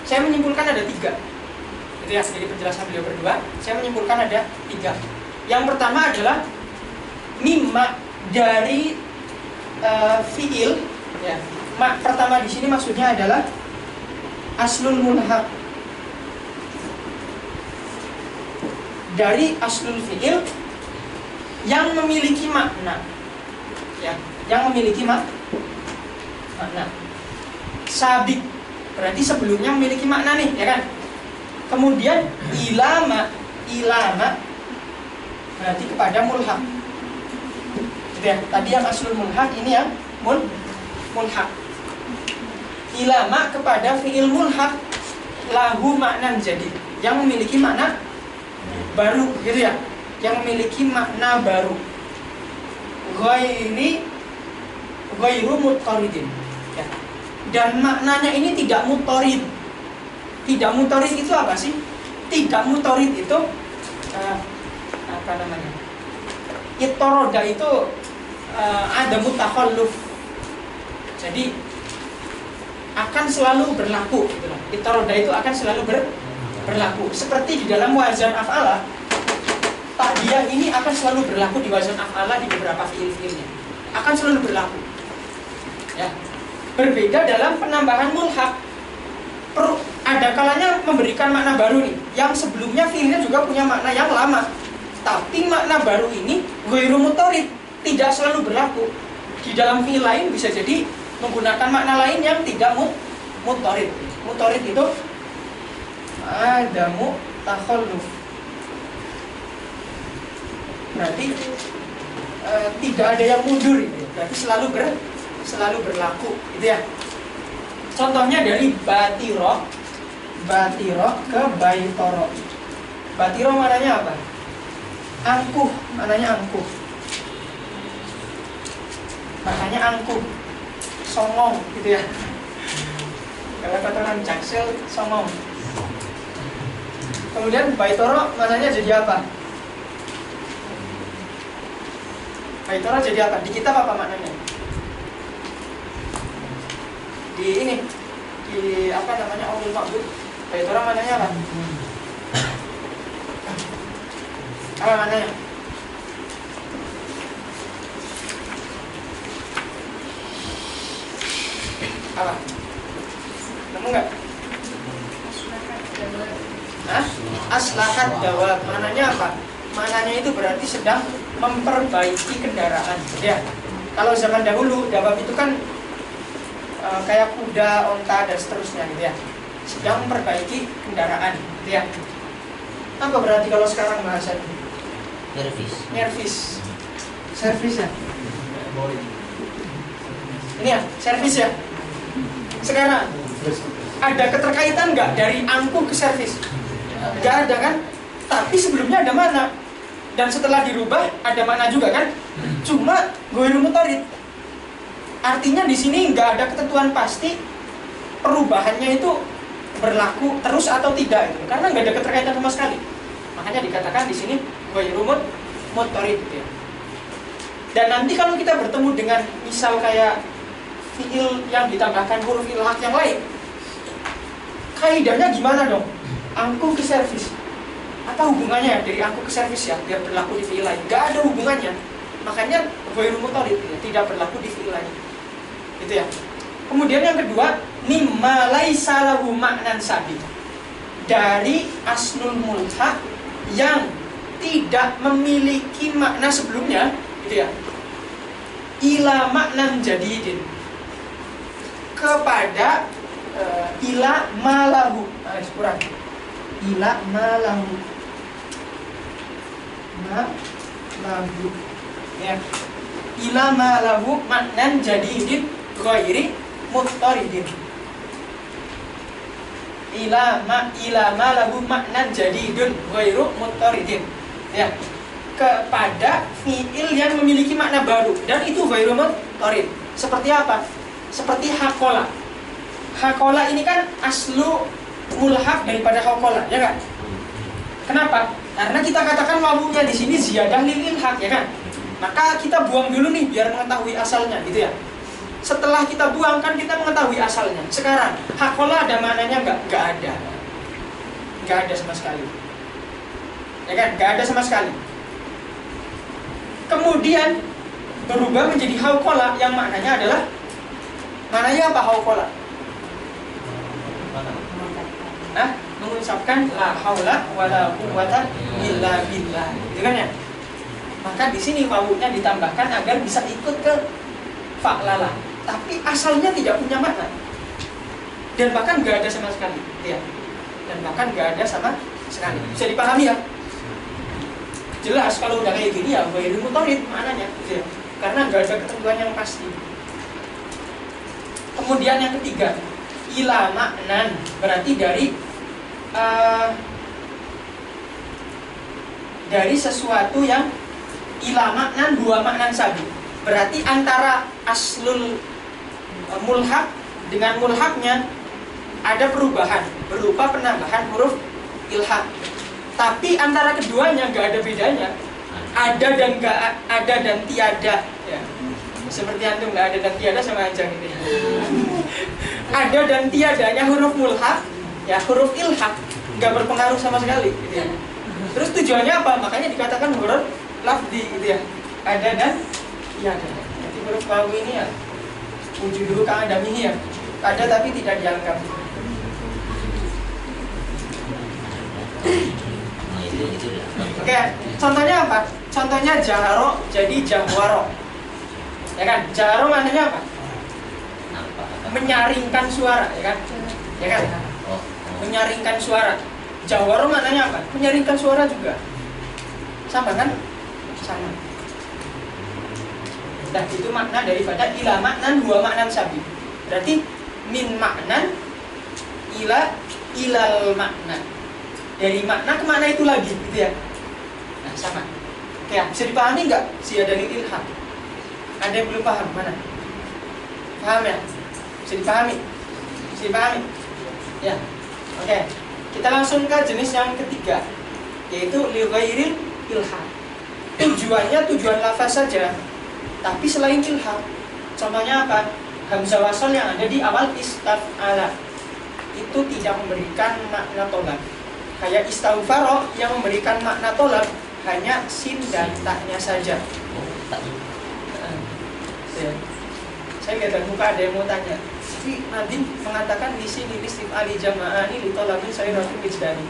saya menyimpulkan ada 3. Itu ya, dari penjelasan beliau berdua, saya menyimpulkan ada 3. Yang pertama adalah mimma dari fiil. Ya. Pertama di sini maksudnya adalah aslul mulhaq. Dari aslul fiil yang memiliki makna. Ya, yang memiliki makna. Sabik berarti sebelumnya memiliki makna nih, ya kan? Kemudian ilama berarti kepada mulhaq. Gitu ya. Tadi yang aslul mulhaq, ini yang mulhaq. Ilama kepada fiil mulhaq lahu maknan jadi, yang memiliki makna baru, gitu ya. Yang memiliki makna baru. Ghairu muttaridin. Ya. Dan maknanya ini tidak muttarid. Tidak muttarid itu apa sih? Tidak muttarid itu apa namanya? Ittoroda itu ada mutakhalluf. Jadi akan selalu berlaku, gitu. Ittoroda itu akan selalu berlaku. Seperti di dalam wazan af'ala, ta'diyah ini akan selalu berlaku di wazan af'ala di beberapa fiil-fiilnya. Akan selalu berlaku. Ya. Berbeda dalam penambahan mulhaq. Ada kalanya memberikan makna baru nih, yang sebelumnya fiilnya juga punya makna yang lama. Tapi makna baru ini ghairu muttarid, tidak selalu berlaku. Di dalam fiil lain bisa jadi menggunakan makna lain yang tidak muttarid. Muttarid itu ada mutakhalluf. Berarti tidak ada yang mundur, berarti selalu berlaku, gitu ya. Contohnya dari batiro ke baitoro. Batiro maknanya apa? Angkuh, maknanya angkuh. Maknanya angkuh, songong, gitu ya. Kalau kata orang Jaksel, songong. Kemudian baitoro maknanya jadi apa? Baitoro jadi apa? Di kitab apa maknanya? Di ini, di apa namanya, Aulul Ma'bud. Baitoro maknanya apa? Apa maknanya? Apa? Nemu nggak? Aslahat dawab. Maknanya apa? Maknanya itu berarti sedang memperbaiki kendaraan. Ya. Kalau zaman dahulu dawab itu kan kayak kuda, onta dan seterusnya, gitu ya. Sedang memperbaiki kendaraan, gitu ya. Apa berarti kalau sekarang bahasanya? Servis ya. Ini ya, servis ya. Sekarang ada keterkaitan nggak dari angkuh ke servis? Nggak ada kan? Tapi sebelumnya ada mana? Dan setelah dirubah ada mana juga kan? Cuma ghairu muttarid. Artinya di sini nggak ada ketentuan pasti perubahannya itu berlaku terus atau tidak, gitu. Karena nggak ada keterkaitan sama sekali. Makanya dikatakan di sini ghairu muttarid, gitu ya. Dan nanti kalau kita bertemu dengan misal kayak fiil yang ditambahkan huruf ilhaq yang lain, kaidahnya gimana dong? Angkuh ke servis. Apa hubungannya dari angkuh ke servis ya biar berlaku di fiil lain? Gak ada hubungannya. Makanya ghairu muttarid, ya, tidak berlaku di fiil lain. Gitu ya. Kemudian yang kedua, mimma laisa lahu maknan sabit. Dari aslul mulhaq yang tidak memiliki makna sebelumnya, gitu ya. Ila maknan jadidin. Kepada ila malahu. Kurang. Ila malahu. Malahu. Ya. ila ma lahu maknan jadidin ghairi muttaridin. Ila ma lahu maknan jadidun ghairu muttaridin. Ya. Kepada fiil yang memiliki makna baru dan itu ghairu muttarid. Seperti apa? Seperti hakola. Hakola ini kan aslu mulhaq daripada hakola, ya kan? Kenapa? Karena kita katakan wawunya di sini ziyadah lil ilhaq, ya kan? Maka kita buang dulu nih biar mengetahui asalnya, gitu ya. Setelah kita buang kan kita mengetahui asalnya. Sekarang hakola ada maknanya enggak? Enggak ada. Enggak ada sama sekali. Ya kan? Enggak ada sama sekali. Kemudian berubah menjadi haukola yang maknanya adalah maknanya apa haukola? Mengucapkan la haula wala quwwata illa billah, gitu kan ya? Maka di sini wawunya ditambahkan agar bisa ikut ke fa'lala, tapi asalnya tidak punya makna dan bahkan nggak ada sama sekali, ya. Dan bahkan nggak ada sama sekali. Bisa dipahami ya? Jelas kalau udah kayak gini ya ghairu muttarid maknanya, gitu ya. Karena nggak ada ketentuan yang pasti. Kemudian yang ketiga, ila maknan, berarti dari sesuatu yang ila maknan dua maknan sabi. Berarti antara aslul mulhaq dengan mulhaqnya ada perubahan berupa penambahan huruf ilhaq. Tapi antara keduanya nggak ada bedanya. Ada dan nggak ada dan tiada. Ya. Seperti antum nggak ada dan tiada sama aja gitu ya. Ada dan tiadanya huruf mulhaq, ya huruf ilhaq nggak berpengaruh sama sekali. Gitu ya. Terus tujuannya apa? Makanya dikatakan huruf lafzi, gitu ya. Ada dan tiada. Jadi huruf wawu ini ya wujud dulu ka'adamihi ya. Ada tapi tidak dianggap. Oke, contohnya apa? Contohnya jaharo jadi jahwaro. Ya kan? Jaharo maknanya apa? Menyaringkan suara, ya kan? Ya kan? Menyaringkan suara. Jahwaro maknanya apa? Menyaringkan suara juga. Sama kan? Sama. Nah, itu makna daripada ila maknan dua maknan sabi. Berarti min maknan ilal makna. Dari makna ke makna itu lagi, gitu ya. Nah, sama. Oke, bisa dipahami nggak? Ziyadah lil ilhaq. Ada yang belum paham? Mana? Paham ya? Bisa dipahami? Bisa dipahami? Ya. Oke. Kita langsung ke jenis yang ketiga, yaitu li ghairil ilhaq. Tujuannya tujuan lafaz saja, tapi selain ilhaq. Contohnya apa? Hamzah wasal yang ada di awal istaf'ala itu tidak memberikan makna tolak. Kayak istaghfaro yang memberikan makna tolak hanya sin dan taknya saja. Saya lihat dan muka ada yang mau tanya. Tapi Nadim mengatakan di sini istif'ali jama'ani li tolabin saya rasul wijdani.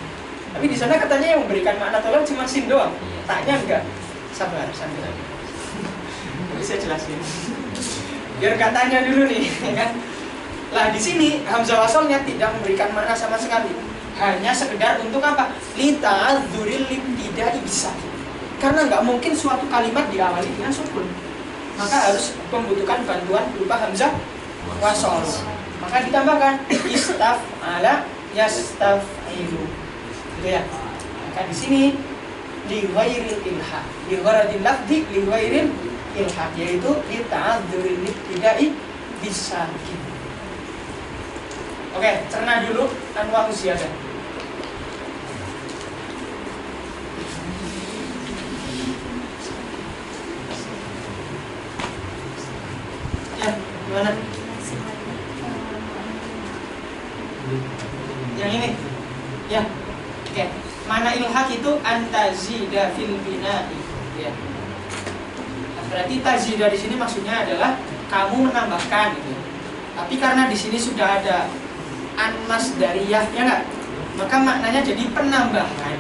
Tapi di sana katanya yang memberikan makna tolak cuma sin doang, taknya enggak. Sabar, sambil. Tapi saya jelasin. Biar katanya dulu nih, kan? Lah di sini hamzah wasalnya tidak memberikan makna sama sekali. Hanya sekedar untuk apa? Lita'adzuril libtidai bisa. Karena nggak mungkin suatu kalimat diawali dengan sukun, maka harus membutuhkan bantuan berupa hamzah wasal. Maka ditambahkan istaf'ala yastaf'ilu, gitu ya. Maka di sini li ghairil ilhaq, li gharadil lafzi li ghairil ilhaq, yaitu lita'adzuril libtidai bisa. Oke, cerna dulu anwa ziyadah. Ya, gimana? Yang ini. Ya. Oke. Mana ilhaq itu antazida fil bina'i. Ya. Nah, berarti tazida di sini maksudnya adalah kamu menambahkan gitu. Tapi karena di sini sudah ada an masdariyah, ya enggak? Maka maknanya jadi penambahan.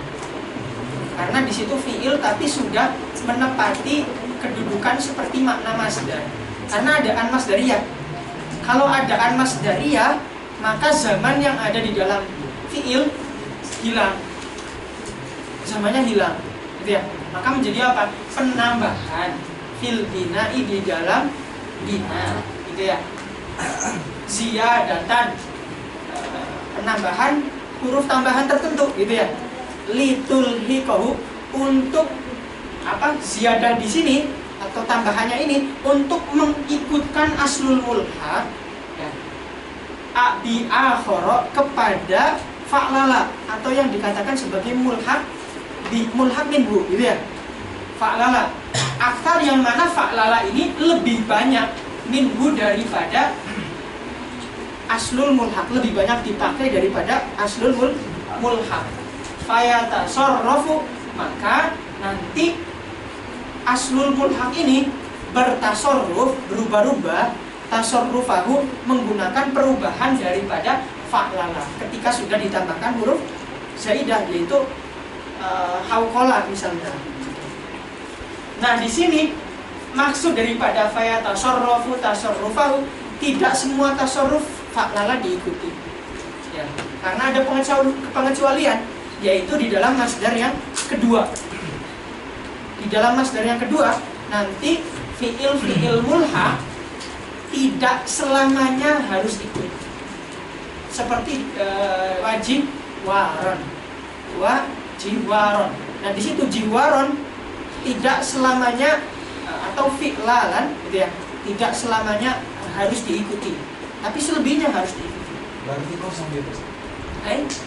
Karena di situ fiil tapi sudah menepati kedudukan seperti makna masdar. Karena ada an masdariyah. Kalau ada an masdariyah, maka zaman yang ada di dalam fiil hilang. Zamannya hilang, gitu ya. Maka menjadi apa? Penambahan fil bina'i di dalam bina, gitu ya. Ziyadatan, penambahan huruf tambahan tertentu, gitu ya. Litulhiqahu, untuk apa? Ziyadah di sini atau tambahannya ini untuk mengikutkan aslul mulhaq ya, bi akhara kepada fa'lala, atau yang dikatakan sebagai mulhaq bi mulhaq minhu, gitu ya. Fa'lala, aktar yang mana fa'lala ini lebih banyak minhu daripada aslul mulhaq, lebih banyak dipakai daripada aslul mulhaq. Fayatasarrafu, maka nanti aslul mulhaq ini bertasarruf, berubah-ubah, tasarrufahu, menggunakan perubahan daripada fa'lala ketika sudah ditambahkan huruf zaidah, yaitu hauqala misalnya. Nah, di sini maksud daripada fayatasarrafu tasarrufahu, tidak semua tasarruf fa'lala diikuti ya, karena ada pengecualian, yaitu di dalam masdar yang kedua. Di dalam masdar yang kedua nanti fi'il mulhaq tidak selamanya harus ikut, seperti wajib waron, wajiwaron. Nah, di situ jiwaron tidak selamanya atau fi'lalan, gitu ya, tidak selamanya harus diikuti, tapi selebihnya harus diikuti. Berarti kosong dia terus.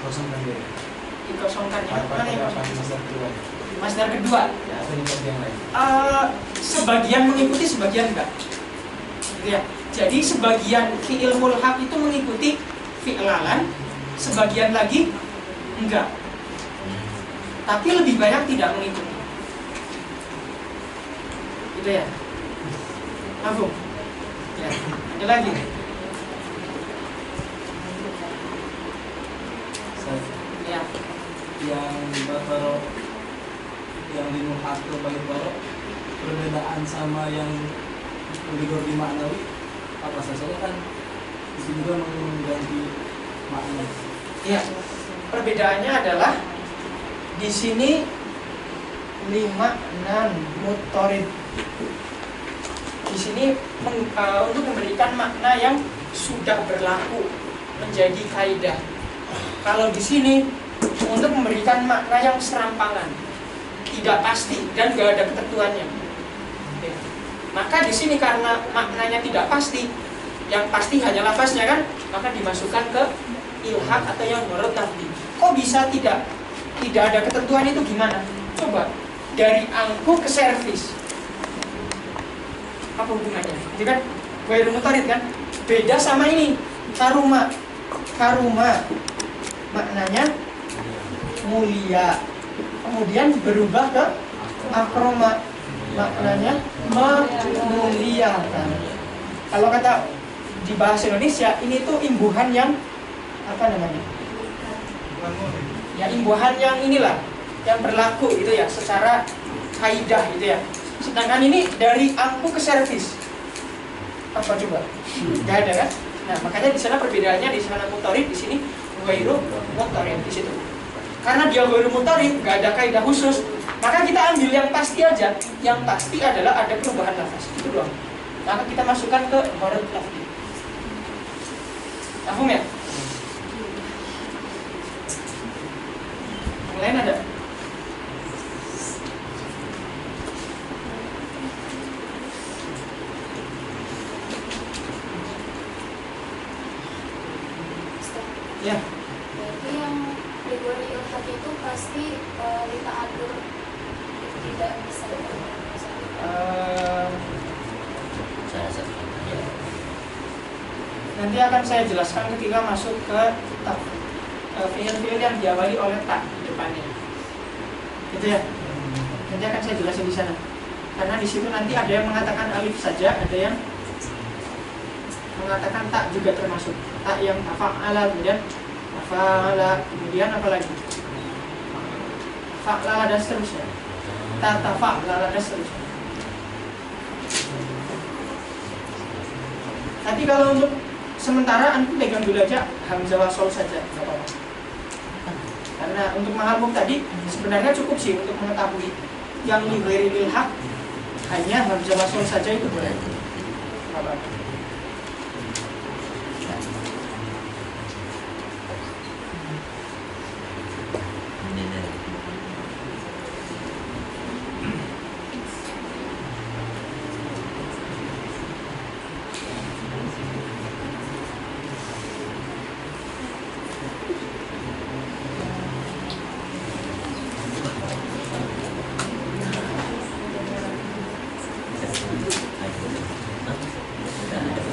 Kosongkan dia. Dikosongkannya. Mana yang kosong? Masdar kedua. Masdar kedua. Ya, atau di yang lain. Sebagian mengikuti, sebagian enggak. Gitu ya. Jadi sebagian fi'il mulhaq itu mengikuti fi'lalan, sebagian lagi enggak. Tapi lebih banyak tidak mengikuti. Gitu ya. Mafhum? Ya, ada lagi. Ya. Yang bataro, yang limuhaq atau bataro, perbedaan sama yang kategori maknawi apa saja kan di sini juga mengganti makna. Iya. Perbedaannya adalah di sini lima nan mutorid. Di sini untuk memberikan makna yang sudah berlaku menjadi kaidah. Kalau di sini untuk memberikan makna yang serampangan, tidak pasti dan gak ada ketentuannya. Oke. Maka di sini karena maknanya tidak pasti, yang pasti hanya lafaznya kan, maka dimasukkan ke ilhaq atau yang menurut lafzi. Kok bisa tidak ada ketentuan itu gimana? Coba dari angku ke servis. Apa hubungannya? Itu kan ghairu mutarid kan? Beda sama ini karuma. Karuma maknanya mulia, kemudian berubah ke akroma, maknanya memuliakan. Kalau kata di bahasa Indonesia ini tuh imbuhan yang apa namanya? Ya, imbuhan yang inilah yang berlaku gitu ya secara kaidah gitu ya. Sedangkan ini dari angku ke servis. Apa coba? Gak ada kan? Nah, makanya di sana perbedaannya, di sana mutarid, di sini ghairu mutarid di situ. Karena dia ghairu mutarid, gak ada kaidah khusus, maka kita ambil yang pasti aja. Yang pasti adalah ada perubahan lafaz. Itu doang. Maka kita masukkan ke gharad lafzi. Paham ya? Yang lain ada? Ya. Berarti yang kategori ilhaq itu pasti litaatur, tidak bisa Nanti akan saya jelaskan ketika masuk ke fiil-fiil yang diawali oleh tak di depannya. Gitu ya. Nanti akan saya jelasin di sana. Karena di situ nanti ada yang mengatakan alif saja, ada yang mengatakan tak juga termasuk. Tak yang fa'ala, kemudian fa'ala, kemudian apa lagi? Fa'ala dan seterusnya. Ta fa'ala dan seterusnya. Tapi kalau untuk sementara antum pegang dulu aja hamzah wasol saja, nggak apa-apa. Karena untuk mahalmum tadi sebenarnya cukup sih untuk mengetahui yang li ghairil haq hanya hamzah wasol saja itu boleh. Nggak apa-apa.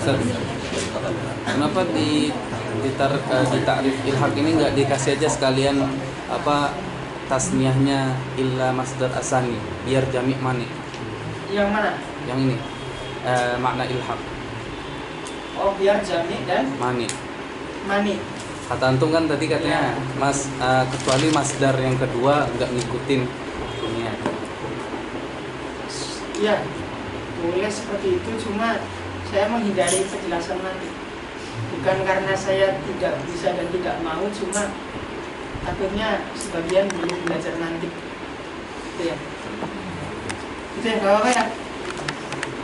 Ustaz, kenapa di takrif ilhaq ini nggak dikasih aja sekalian apa tasniahnya illa masdar asani biar jami' mani? Yang mana? Yang ini makna ilhaq Oh, biar jami dan mani. mani. Kata antum kan tadi katanya kecuali masdar yang kedua nggak ngikutin ini. Iya, boleh seperti itu, cuma saya menghindari penjelasan nanti. Bukan karena saya tidak bisa dan tidak mau, cuma takutnya sebagian belum belajar nanti. Itu ya. Itu yang gak apa-apa ya.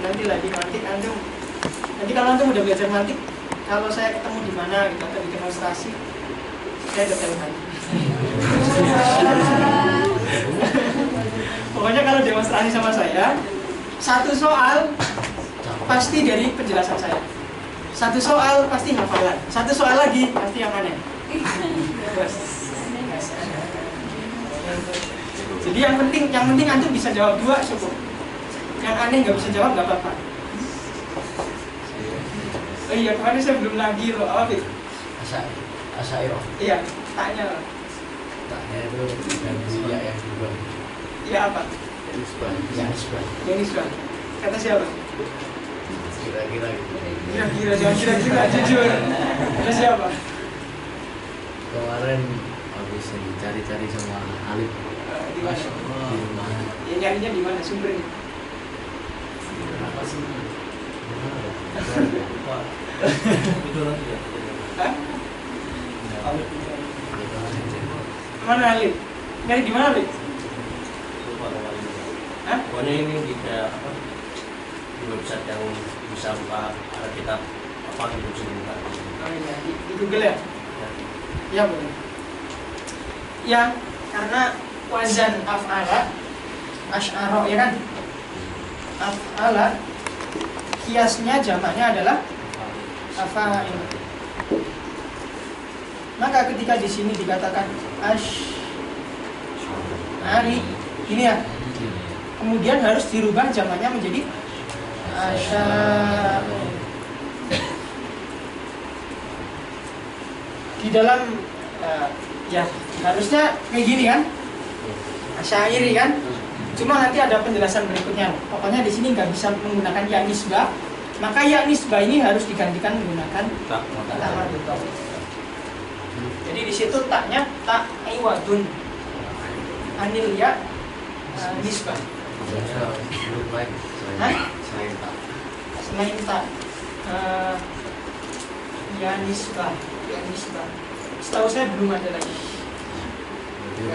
Nanti lagi nanti antum. Nanti kalau antum udah belajar nanti, kalau saya ketemu di mana gitu atau di demonstrasi, saya udah tahu nanti. Pokoknya kalau demonstrasi sama saya, satu soal pasti dari penjelasan saya, satu soal pasti hafalan, satu soal lagi pasti yang aneh. Jadi yang penting antum bisa jawab 2 cukup. Yang aneh nggak bisa jawab nggak apa-apa. Oh iya, kemarin saya belum lagi loh, apa itu? Asyairah. Iya, tanya. Taknya itu dan yang kedua. Iya apa? Nisbah. Kata siapa? Kira-kira gitu. Kira-kira, jangan kira-kira, jujur. Kata siapa? Kemarin habis dicari-cari sama Alif. Di mana? Di rumah. Ya nyarinya di mana sumbernya? Apa sih? Itu nanti ya. Hah? Mana Alif? Nyari di mana Alif? Hah? Pokoknya ini di apa di website yang bisa buka ada kitab apa gitu bisa dibuka. Oh iya, di Google ya? Ya. Ya boleh. Ya, karena wazan af'ala asy'ara ya kan? Af'ala kiasnya jamaknya adalah afa'il. Maka ketika di sini dikatakan asy'ari ini ya, kemudian harus dirubah jamaknya menjadi asya. Di dalam ya harusnya kayak gini kan, asyairi kan. Cuma nanti ada penjelasan berikutnya. Pokoknya di sini nggak bisa menggunakan ya nisbah, maka ya nisbah ini harus digantikan menggunakan tak marbuthah. Jadi di situ taknya tak iwadun anil ya nisbah. Selain tak ya nisbah. Setahu saya belum ada lagi. Dia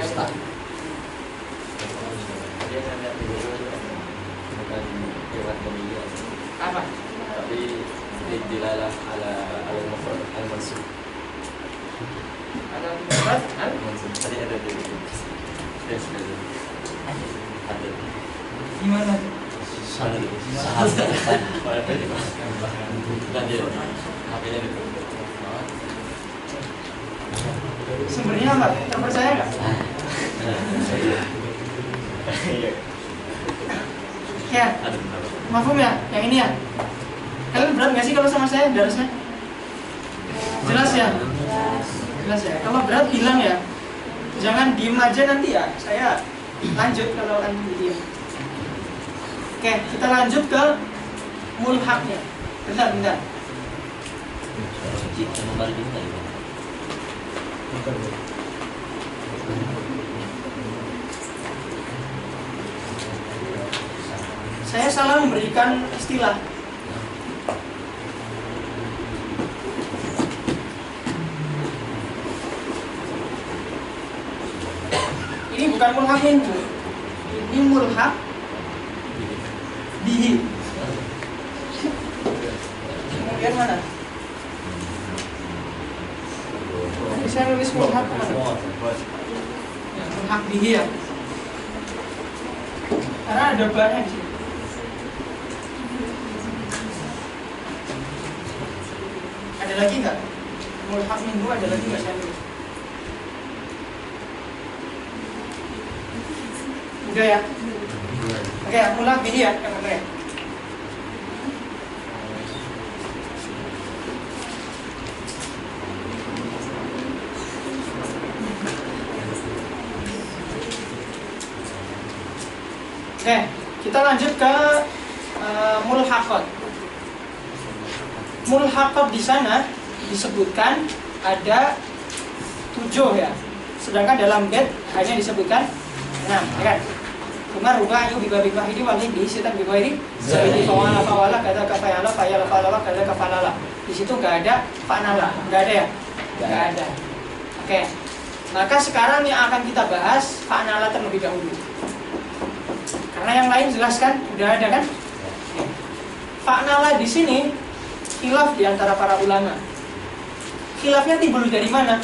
saya lihat di Google bukan lewat media, Apa? tapi dilalah ala al-mufrad al-mansub. Ada pendapat? Al-mansub tadi ada di Google. Ada. Gimana? Sumbernya apa? Terpercaya nggak? Ya, mafhum ya? Yang ini ya? Kalian berat nggak sih kalau sama saya darasnya? Jelas ya? Jelas ya? Kalau berat bilang ya. Jangan diem aja nanti ya. Saya lanjut kalau antum diem. Oke, kita lanjut ke mulhaqnya. Bentar. Saya salah memberikan istilah. Ini bukan mulhaq ini mulhaq bihi. Kemudian mana? Tadi saya nulis mulhaq mana? Ya, mulhaq bihi ya. Karena ada banyak di sini. Ada lagi nggak? Mulhaq minhu ada lagi nggak saya nulis? Udah ya? Oke, mulhaq bihi ya, yang benar ya. Oke, kita lanjut ke mulhaqat. Mulhaqat di sana disebutkan ada 7 ya. Sedangkan dalam bait hanya disebutkan 6, ya kan? Cuma ruba yu biba wahidi wal hindi sitan bi ghairi zaidi fawala fawala kada kafayala fayala falala kada kafalala. Di situ enggak ada fa'nala, enggak ada ya? Enggak ada. Oke. Maka sekarang yang akan kita bahas fa'nala terlebih dahulu. Karena yang lain jelas kan? Udah ada kan? Fa'nala di sini khilaf di antara para ulama. Khilafnya timbul dari mana?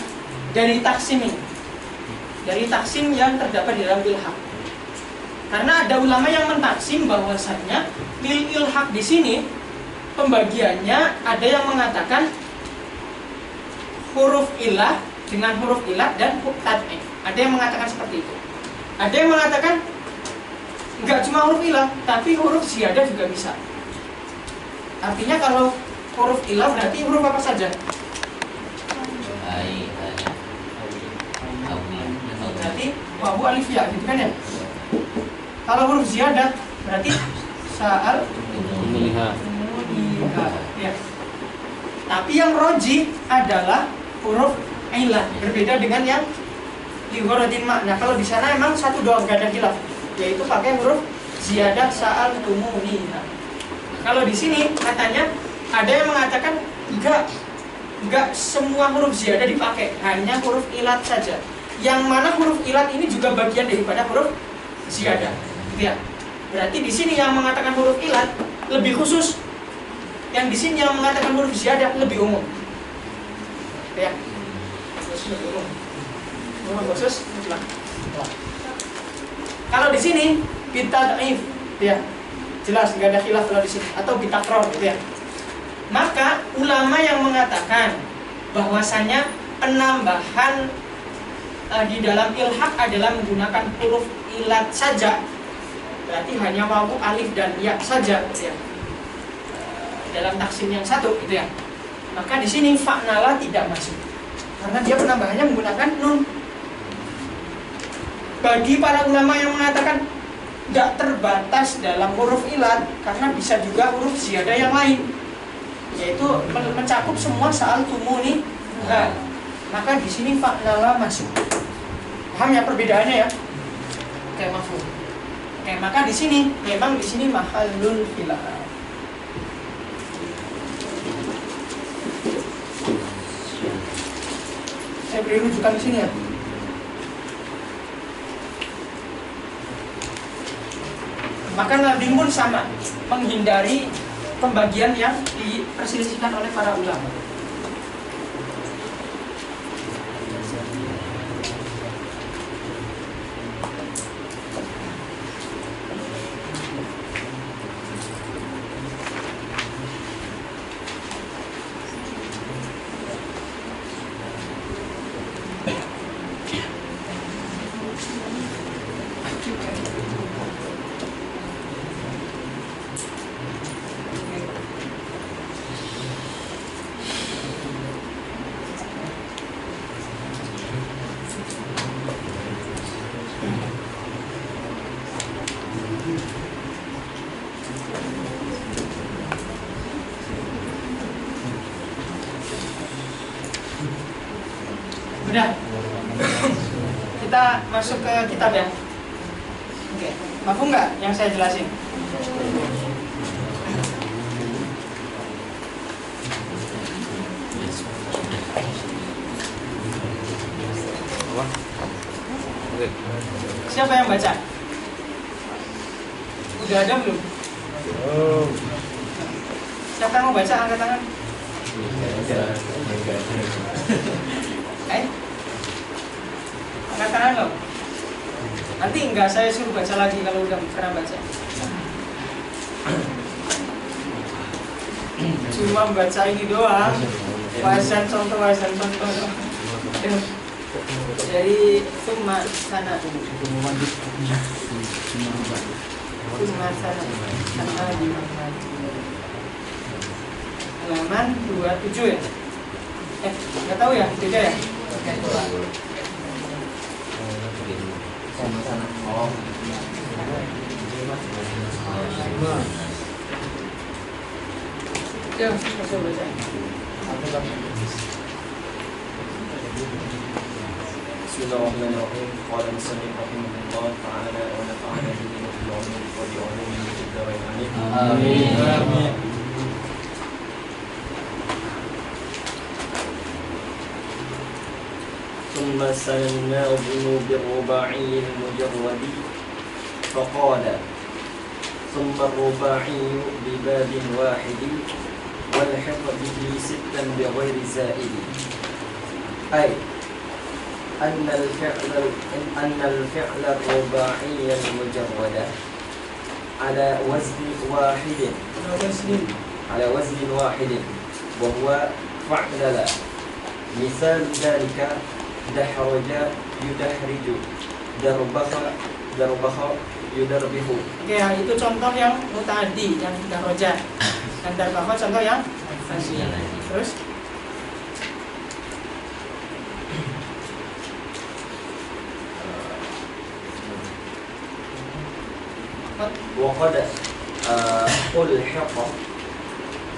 Dari taksim ini. Dari taksim yang terdapat di dalam ilhaq. Karena ada ulama yang mentaksim bahwasannya lil ilhaq di sini pembagiannya ada yang mengatakan huruf ilah dengan huruf ilah dan huruf tad'if. Ada yang mengatakan seperti itu. Ada yang mengatakan enggak cuma huruf ilah, tapi huruf ziyadah juga bisa. Artinya kalau huruf ilah berarti huruf apa saja? Berarti wawu alif ya, gitu kan ya? Kalau huruf ziyadah berarti sa'al Melihat. ya. Tapi yang roji adalah huruf ilah, berbeda dengan yang ligharatin makna. Kalau di sana emang satu doang gak ada khilaf, yaitu pakai huruf ziyadah sa'al tumuniha. Kalau di sini katanya ada yang mengatakan enggak semua huruf ziyadah dipakai, hanya huruf ilat saja. Yang mana huruf ilat ini juga bagian daripada huruf ziyadah, gitu ya. Berarti di sini yang mengatakan huruf ilat lebih khusus, yang di sini yang mengatakan huruf ziyadah lebih umum, gitu ya. Khusus lebih umum, khusus mutlak. Kalau di sini bitad'if, ya jelas nggak ada khilaf kalau di sini, atau bitakror, gitu ya. Maka ulama yang mengatakan bahwasanya penambahan di dalam ilhaq adalah menggunakan huruf ilat saja, berarti hanya wawu, alif dan ya saja, gitu ya. Dalam taksim yang satu, gitu ya. Maka di sini fa'nala tidak masuk karena dia penambahannya menggunakan nun. Bagi para ulama yang mengatakan tidak terbatas dalam huruf ilat, karena bisa juga huruf ziyadah yang lain, yaitu mencakup semua sa'al tumuni. Maka di sini fa'nala masuk. Paham ya perbedaannya ya? Oke, mafhum. Oke, maka di sini memang di sini mahallul khilaf. Saya beri rujukan di sini ya. Maka Nabi pun sama, menghindari pembagian yang diperselisihkan oleh para ulama. Udah, kita masuk ke kitab ya. Oke, mafhum nggak yang saya jelasin? Apa? Oke. Siapa yang baca? Udah ada belum? Siapa yang mau baca angkat tangan? Angkat tangan loh. Nanti enggak saya suruh baca lagi kalau udah pernah baca. Cuma baca ini doang. Wazan contoh. Dari summa sana. Summa sana. Halaman 27 ya? Nggak tahu ya? Beda ya? Ya, masuk baca. Bismillahirrahmanirrahim. Qala al-musannif rahimahullah ta'ala wa nafa'ana bihi wa bil ulumi wa bi ulumihi fid dharain. Amin. ثم سنناظم بالرباعي المجرد فقال ثم الرباعي بباب واحد والحق به ستا بغير زائد أي أن الفعل الرباعي المجرد على وزن واحد وهو فعلل. مثال ذلك دحرج يدحرج دربخ يدربخ. Oke, itu contoh yang muta'addi, yang dahroja. Dan darbakha contoh yang fasih. Terus وقد ألحق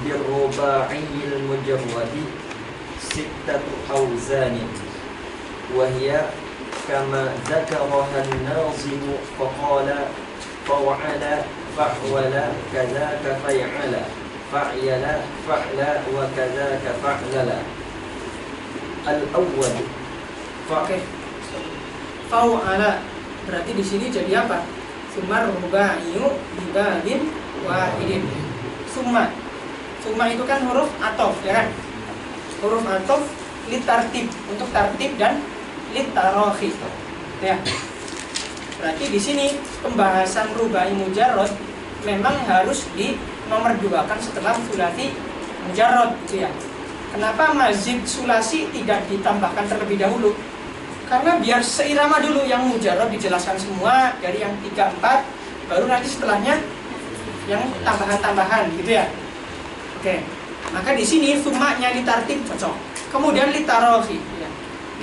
بالرباعي المجرد 6 أوزان وهي كما ذكرها الناظم فقال فوعل فعول كذاك فيعل فعيل فعل وكذاك فعلل. الأول oke. Fau'ala berarti di sini jadi apa? Summa rubaiyu bibabin wahidin. Summa itu kan huruf atof, ya kan? Huruf atof litartib, untuk tartib dan litarokhi, ya. Berarti di sini pembahasan rubai mujarrad memang harus dinomorduakan setelah sulasi mujarrad, gitu ya. Kenapa mazid sulasi tidak ditambahkan terlebih dahulu? Karena biar seirama dulu, yang mujarrad dijelaskan semua dari yang 3, 4, baru nanti setelahnya yang tambahan-tambahan, gitu ya. Oke. Maka di sini sumanya litartib cocok. Kemudian litarokhi, ya.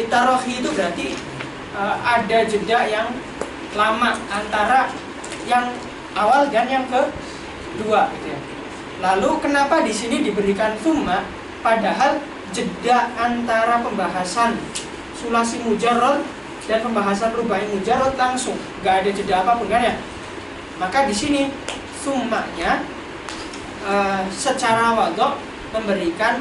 Litarokhi itu berarti ada jeda yang lama antara yang awal dan yang kedua, gitu ya. Lalu kenapa di sini diberikan summa, padahal jeda antara pembahasan sulasi mujarrad dan pembahasan rubai mujarrad langsung, nggak ada jeda apapun kan ya. Maka di sini summanya secara wadok memberikan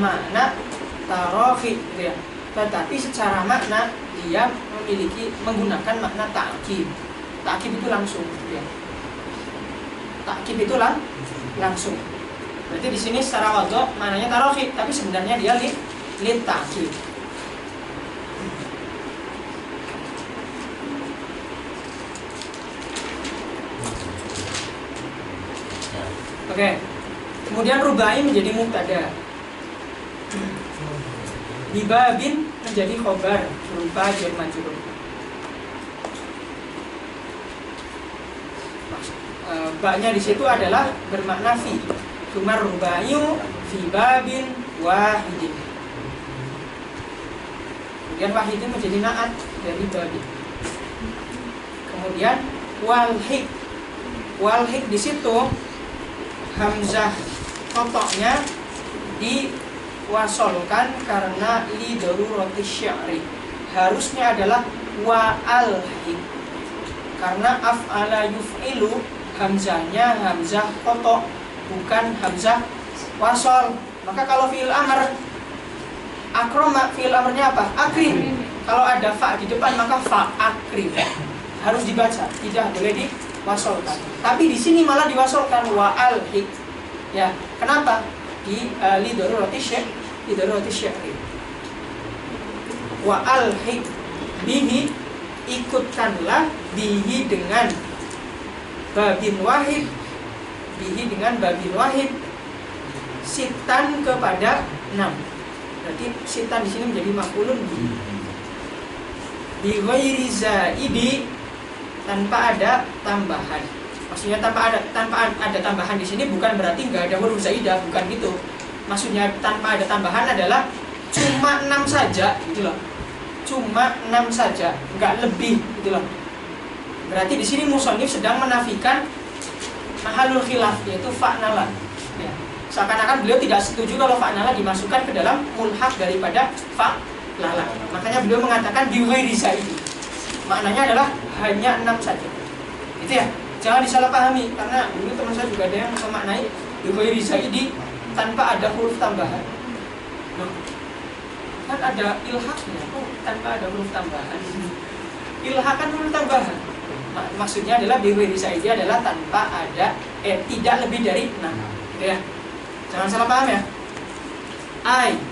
makna tarokhi, gitu ya. Tetapi secara makna dia menggunakan makna ta'kid. Ta'kid itu langsung, gitu ya. Ta'kid itu langsung. Berarti di sini secara wadok maknanya tarokhi, tapi sebenarnya dia ta'kid. Oke. Kemudian rubai menjadi mubtada. Bibabin menjadi khobar berupa jar majrur. Baknya di situ adalah bermakna fi. Cuma rubayu fi babin wahidin. Kemudian wahidin menjadi naat dari babin. Kemudian walhik di situ hamzah qata'nya diwasolkan karena li darurati sya'ri. Harusnya adalah wa'alhik. Karena af'ala yuf'ilu hamzahnya hamzah qata', bukan hamzah wasol. Maka kalau fi'il amr akroma, fi'il amrnya apa? Akrim. Kalau ada fa di depan maka fa akrim. Harus dibaca, tidak boleh wasolkan. Tapi di sini malah diwasolkan wa alhiq. Ya, kenapa? Di lidoroti syekh. Wa alhiq bihi, ikutkanlah bihi dengan babin wahid, sitan kepada 6. Berarti sitan di sini menjadi maf'ulun bihi. Bi ghairi zaidi, tanpa ada tambahan. Maksudnya tanpa ada tambahan di sini bukan berarti nggak ada huruf zaidah, bukan gitu. Maksudnya tanpa ada tambahan adalah cuma 6 saja gitu loh. Cuma 6 saja, nggak lebih gitu loh. Berarti di sini musannif sedang menafikan mahalul khilaf, yaitu fa'nala. Ya. Seakan-akan beliau tidak setuju kalau fa'nala dimasukkan ke dalam mulhaq daripada fa'lala. Makanya beliau mengatakan bi ghairi zaidi. Maknanya adalah hanya 6 saja. Itu ya. Jangan disalahpahami, karena dulu teman saya juga ada yang memaknai bi ghairi zaidi tanpa ada huruf tambahan. Nah, kan ada ilhaqnya, tanpa ada huruf tambahan. Ilhaq kan huruf tambahan. Maksudnya adalah bi ghairi zaidi adalah tanpa ada tidak lebih dari 6. Gitu ya. Jangan salah paham ya.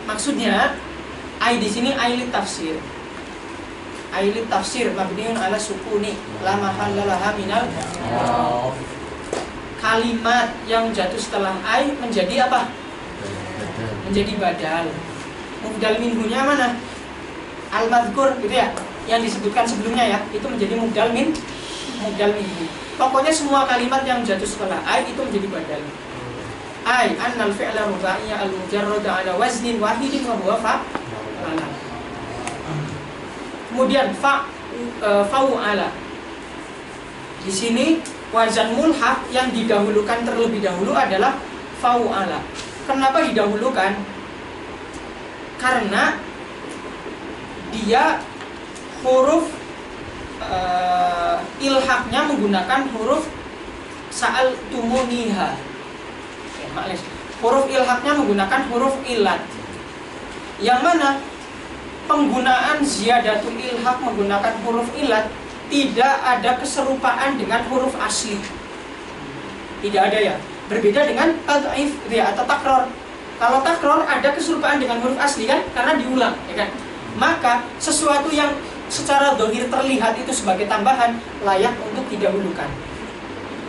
Maksudnya di sini li tafsir. Li tafsir mabniun ala sukuni la mahalla laha minal kalimat yang jatuh setelah menjadi apa? Menjadi badal. Mubdal minhunya mana? Al-madhkur gitu ya. Yang disebutkan sebelumnya ya, itu menjadi mubdal minhu. Pokoknya semua kalimat yang jatuh setelah itu menjadi badal. Annal fi'la rubaiyya al-mujarrad ala waznin wahidin wa huwa fa'ala. Kemudian fa'ala. Di sini wazan mulhaq yang didahulukan terlebih dahulu adalah fa'ala. Kenapa didahulukan? Karena dia huruf ilhaqnya menggunakan huruf sa'al tumuniha. Huruf ilhaqnya menggunakan huruf ilat. Yang mana penggunaan ziyadatul ilhaq menggunakan huruf ilat tidak ada keserupaan dengan huruf asli. Tidak ada ya. Berbeda dengan tad'if ya, atau takror. Kalau takror ada keserupaan dengan huruf asli kan, karena diulang, ya kan? Maka sesuatu yang secara dhahir terlihat itu sebagai tambahan layak untuk didahulukan.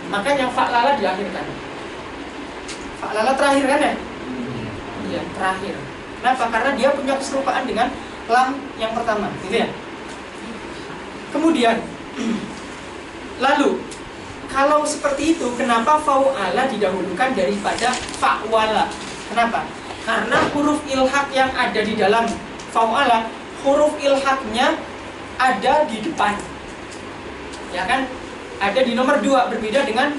Maka yang fa'lala diakhirkan. Fa'lala terakhir kan ya? Iya, terakhir. Kenapa? Karena dia punya keserupaan dengan lam yang pertama, gitu ya. Kemudian, lalu kalau seperti itu, kenapa fa'ala didahulukan daripada fa'wala? Kenapa? Karena huruf ilhaq yang ada di dalam fa'ala, huruf ilhaqnya ada di depan, ya kan? Ada di nomor 2, berbeda dengan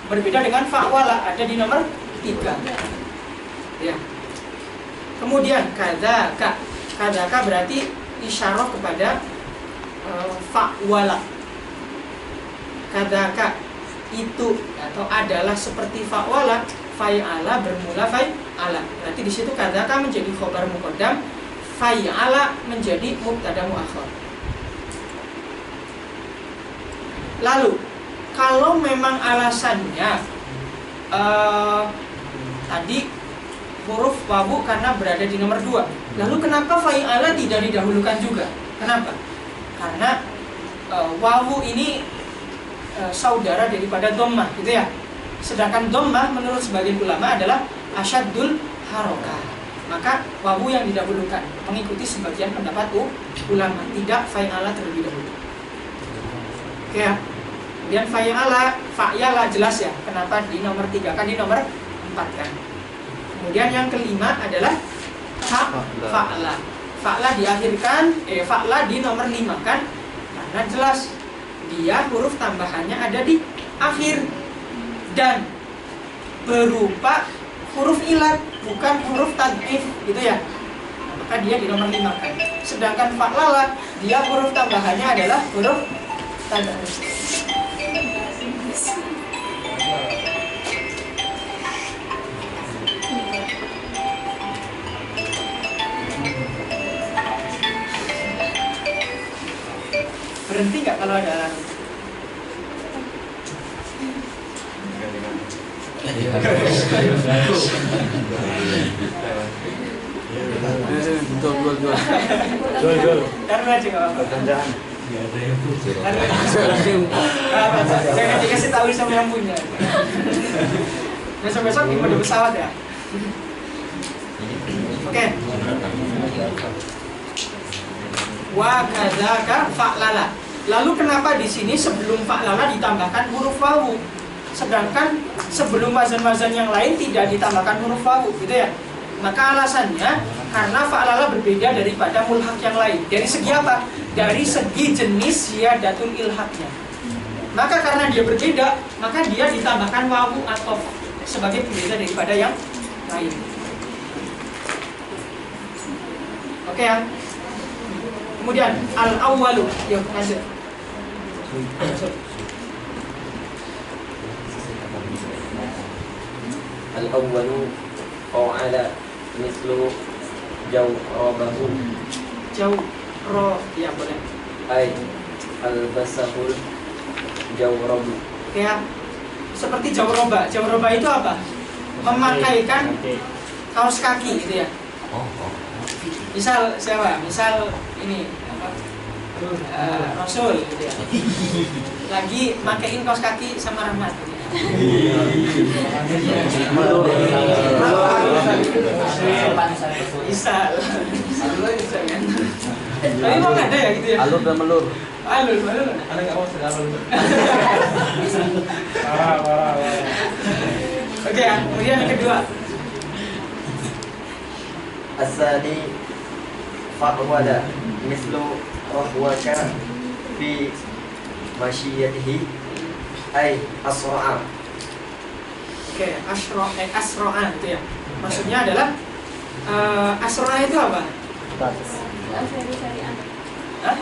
berbeda dengan fa'wala, ada di nomor 3. Ya. Kemudian kadzaka berarti isyarah kepada fa'wala. Kadzaka itu atau adalah seperti fa'wala, fa'ala bermula fa'ala. Berarti di situ kadzaka menjadi khobar muqaddam, fa'ala menjadi mubtada muakhar. Lalu kalau memang alasannya tadi huruf wawu karena berada di nomor 2, lalu kenapa fa'ala tidak didahulukan juga? Kenapa? Karena wawu ini saudara daripada dhammah, gitu ya. Sedangkan dhammah menurut sebagian ulama adalah asyaddul harokah. Maka wawu yang didahulukan, mengikuti sebagian pendapat ulama, tidak fa'ala terlebih dahulu. Oke ya. Kemudian fa'ala jelas ya, kenapa di nomor 3 kan, di nomor 4 kan. Kemudian yang kelima adalah fa'la. Fa'la diakhirkan, fa'la di nomor 5 kan, karena jelas dia huruf tambahannya ada di akhir dan berupa huruf ilat, bukan huruf tad'if, gitu ya. Maka dia di nomor 5 kan. Sedangkan fa'lala dia huruf tambahannya adalah huruf tad'if. Berhenti nggak kalau ada alarm? Jual. Taruh aja nggak apa-apa. Jangan dikasih tahu sama yang punya. Besok-besok di mode pesawat ya. Oke. Wa kadzaka fa'lala. Lalu kenapa di sini sebelum fa'lala ditambahkan huruf wawu, sedangkan sebelum wazan-wazan yang lain tidak ditambahkan huruf wawu, gitu ya? Maka alasannya karena fa'lala berbeda daripada mulhaq yang lain. Dari segi apa? Dari segi jenis ziyadatul ilhaqnya. Maka karena dia berbeda, maka dia ditambahkan wawu atau sebagai pembeda daripada yang lain. Oke ya. Kemudian al-awwalu, yuk lanjut. Al-awwalu qa'ala mislu jawrabahu Ya boleh. ay albasahul jawrabu. Ya. Seperti jawroba. Jawroba itu apa? Memakaikan kaos kaki gitu ya. Misal siapa? Misal ini apa? Rasul gitu ya. Lagi makein kaos kaki sama Rahmat gitu ya. Bisa kan? Tapi emang ada ya gitu ya? Alur dan melur. Alur. Ada nggak mau sekarang? Oke ya, kemudian yang kedua. Asani fa'wala mislu rahwaka fi masyiyatihi ay asra'a. Oke, asro'a gitu ya. Maksudnya adalah asro'a itu apa? Hah?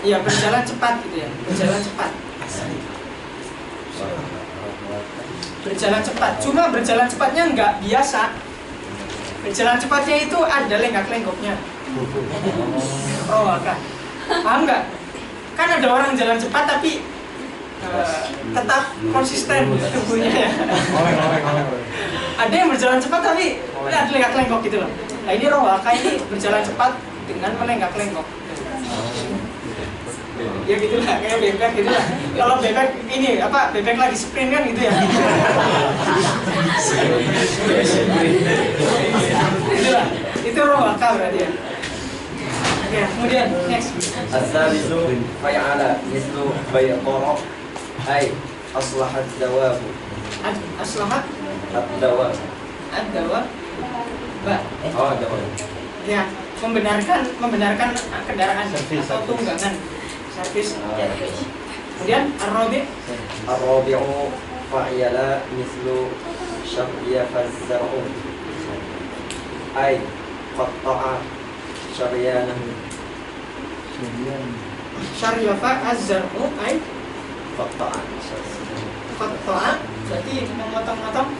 Iya, berjalan cepat gitu ya. Berjalan cepat. Berjalan cepat. Cuma berjalan cepatnya nggak biasa. Berjalan cepatnya itu ada lenggak-lenggoknya. Oh, kan? Paham nggak? Kan ada orang jalan cepat tapi tetap konsisten tubuhnya ya. Ada yang berjalan cepat tapi ada lenggak-lenggok gitu loh. Nah ini rohaka ini berjalan cepat dengan melenggak-lenggok. Ya gitulah, kayak bebek gitulah. Kalau bebek ini apa? Bebek lagi sprint kan gitu ya. Itulah, itu rohaka berarti ya. Oke, kemudian next. As-salisu fa'ala mislu bayqara ay aslahat dawabu. Aslahat Ad-dawab. ad-dawa ba. Oh, dawab. Ya, membenarkan kendaraan atau tunggangan. Servis. Kemudian ar-rabi' Ar-rabi'u fa'ala mislu syariyafaz-zar'u ay qatta'a syariyanahu. syaryafa az-zar'u ay Qatta'a qatta'a, berarti memotong-motong.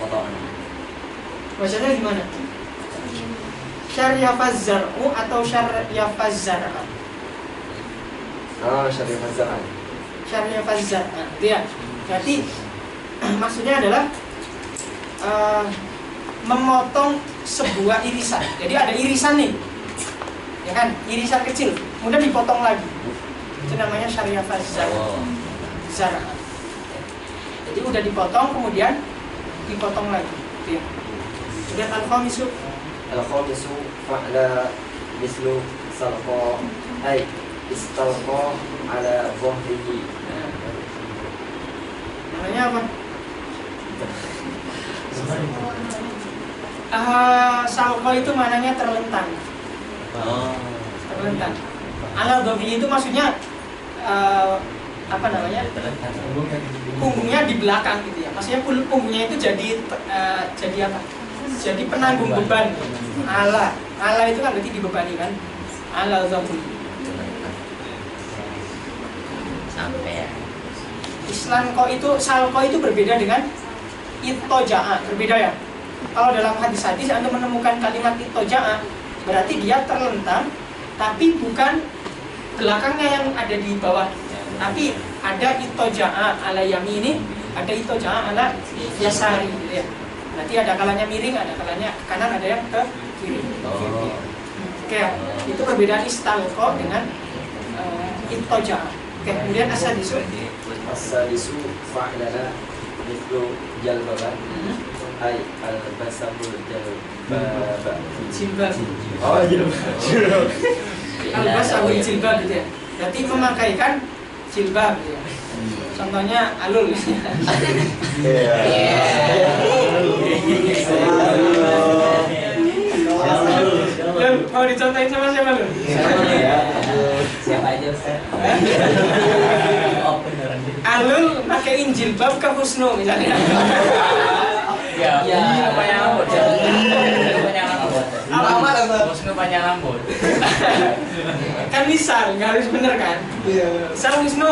qatta'a. Bacanya gimana? Syaryafa az-zar'u atau syaryafa az-zar'a? Syariyafaz-zar'u. Syaryafa az-zar'a. Iya. Berarti maksudnya adalah memotong sebuah irisan. Jadi ada irisan nih, ya kan? Irisan kecil, kemudian dipotong lagi. Itu namanya syaryafa az-zar'a. Jadi udah dipotong, kemudian dipotong lagi. Iya. Kemudian al-khamisu Al-khamisu fa'ala mislu salqa ay istalqa ala dhahrihi. namanya apa? Salko itu maknanya terlentang. Terlentang. Ala dobi itu maksudnya apa namanya? Punggungnya di belakang gitu ya. Maksudnya punggungnya itu jadi apa? Jadi penanggung beban. Ala itu kan berarti dibebani kan? Ala dobi. Sampai ya. Salko itu berbeda dengan itoja'a, berbeda ya. Kalau dalam hadis-hadis Anda menemukan kalimat itoja'a, berarti dia terlentang, tapi bukan belakangnya yang ada di bawah, tapi ada itoja'a ala yamini, ada itoja'a ala yasari gitu ya. Nanti ada kalanya miring, ada kalanya kanan, ada yang ke kiri. Oke, itu perbedaan istalqo dengan itoja'a. Oke, kemudian asadisu fa'lana mithlu jalbaba ay al-basabul jalbaba. jilbab. Oh, jalbaba. Al-basabul jilbab gitu ya. Berarti memakaikan jilbab gitu ya. Contohnya alul. Lul, mau dicontohin sama siapa Lul? Siapa aja Ustaz? Alul pakein jilbab ke Husnu misalnya. Ya, panjang rambut. Panjang rambut. Apa? Bosku panjang rambut. Kan misal, nggak harus bener kan? Misal Husnu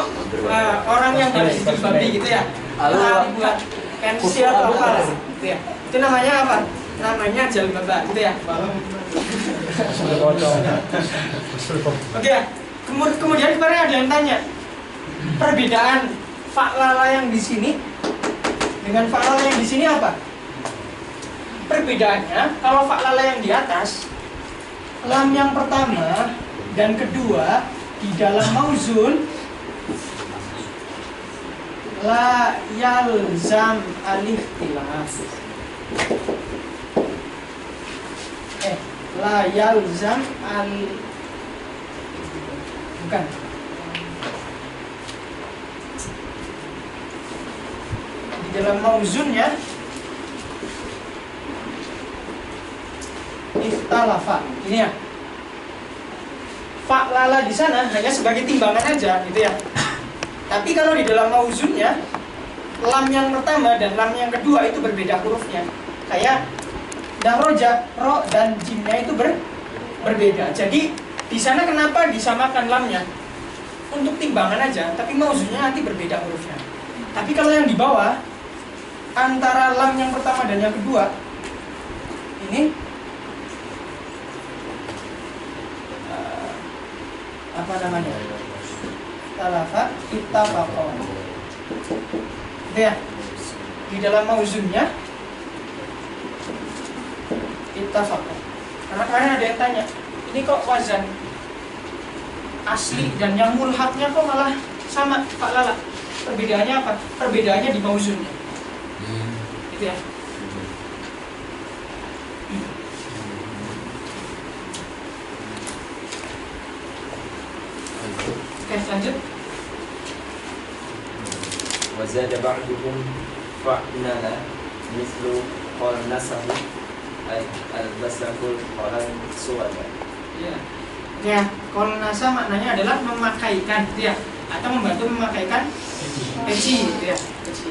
orang yang pakai jilbab gitu ya. Tapi buat pensil atau apa gitu ya. Itu namanya apa? Namanya jalbaba gitu ya. Oke ya. Kemudian kemarin ada yang tanya perbedaan fa'lala yang di sini dengan fa'lala yang di sini apa? Perbedaannya kalau fa'lala yang di atas lam yang pertama dan kedua di dalam mauzun la yalzam alif tilaf. La yalzam al bukan di dalam mauzunnya iftalafa ini ya. Fa'lala di sana hanya sebagai timbangan aja gitu ya. Tapi kalau di dalam mauzunnya lam yang pertama dan lam yang kedua itu berbeda hurufnya. Kayak dahroja, ro dan jimnya itu berbeda. Jadi di sana kenapa disamakan lamnya? Untuk timbangan aja, tapi mauzunnya nanti berbeda hurufnya. Tapi kalau yang di bawah antara lam yang pertama dan yang kedua ini apa namanya? Talafa ittafaqo. Itu ya. Di dalam mauzunnya ittafaqo. Karena kemarin ada yang tanya, ini kok wazan asli dan yang mulhaknya kok malah sama fa'lala? Perbedaannya apa? Perbedaannya di mauzunnya. Gitu ya. Oke, lanjut. Wazada ba'duhum fa'nala mithlu qal nasahu ay al-basakul qalan suwada. Ya. Ya, kolnasa maknanya adalah memakaikan gitu ya, atau membantu memakaikan peci gitu ya. Peci.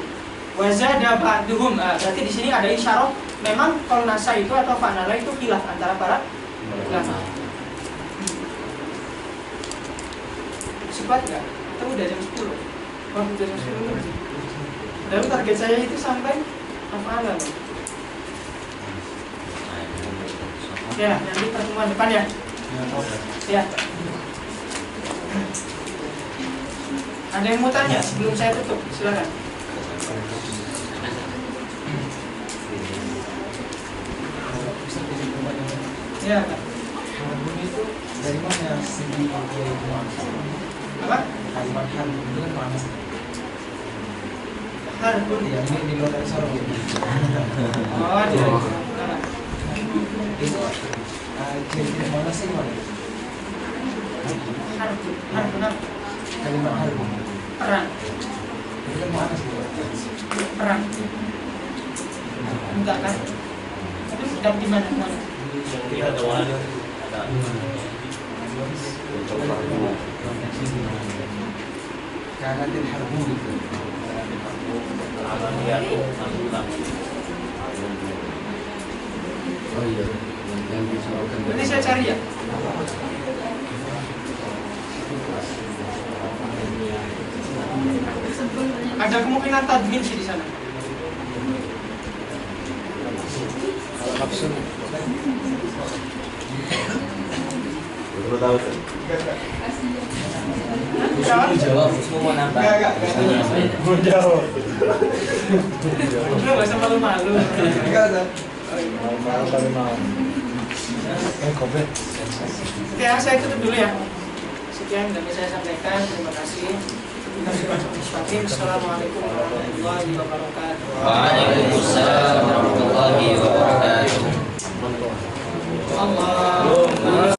Wazada ba'duhum, berarti di sini ada isyarat memang kolnasa itu atau fa'nala itu khilaf antara para ulama. Sempat nggak? Atau udah jam 10? Wah, udah jam 10 loh. Dan target saya itu sampai hafallah loh. Ya, nanti pertemuan depan ya. Ya. Ada yang mau tanya sebelum saya tutup? Silakan. Ya, Pak. Itu dari mana segi dia itu Apa? kalimat harun itu kan mana? Harbun. Ya ini di luar dari sorong. Oh, di Itu jadi mana sih mana? Harbun. Harbun apa? Kalimat harun Perang. itu kan mana sih? Perang. Enggak kan? Itu sedang di mana? Tidak ada wali. Karena dia harbu gitu. Amaliyatu al-ulam. Oh iya, yang disebutkan Nanti saya cari ya. Ada kemungkinan tadmin sih di sana. Kapsul. Baru tahu. Jawab. Jawab, semua mau nambah. Enggak. Mau jawab. Lu nggak usah malu-malu. Enggak ada. Mau kali mau. Kopi. Oke, saya tutup dulu ya. Sekian yang bisa saya sampaikan. Terima kasih. Assalamualaikum warahmatullahi wabarakatuh. Waalaikumsalam warahmatullahi wabarakatuh. Allah.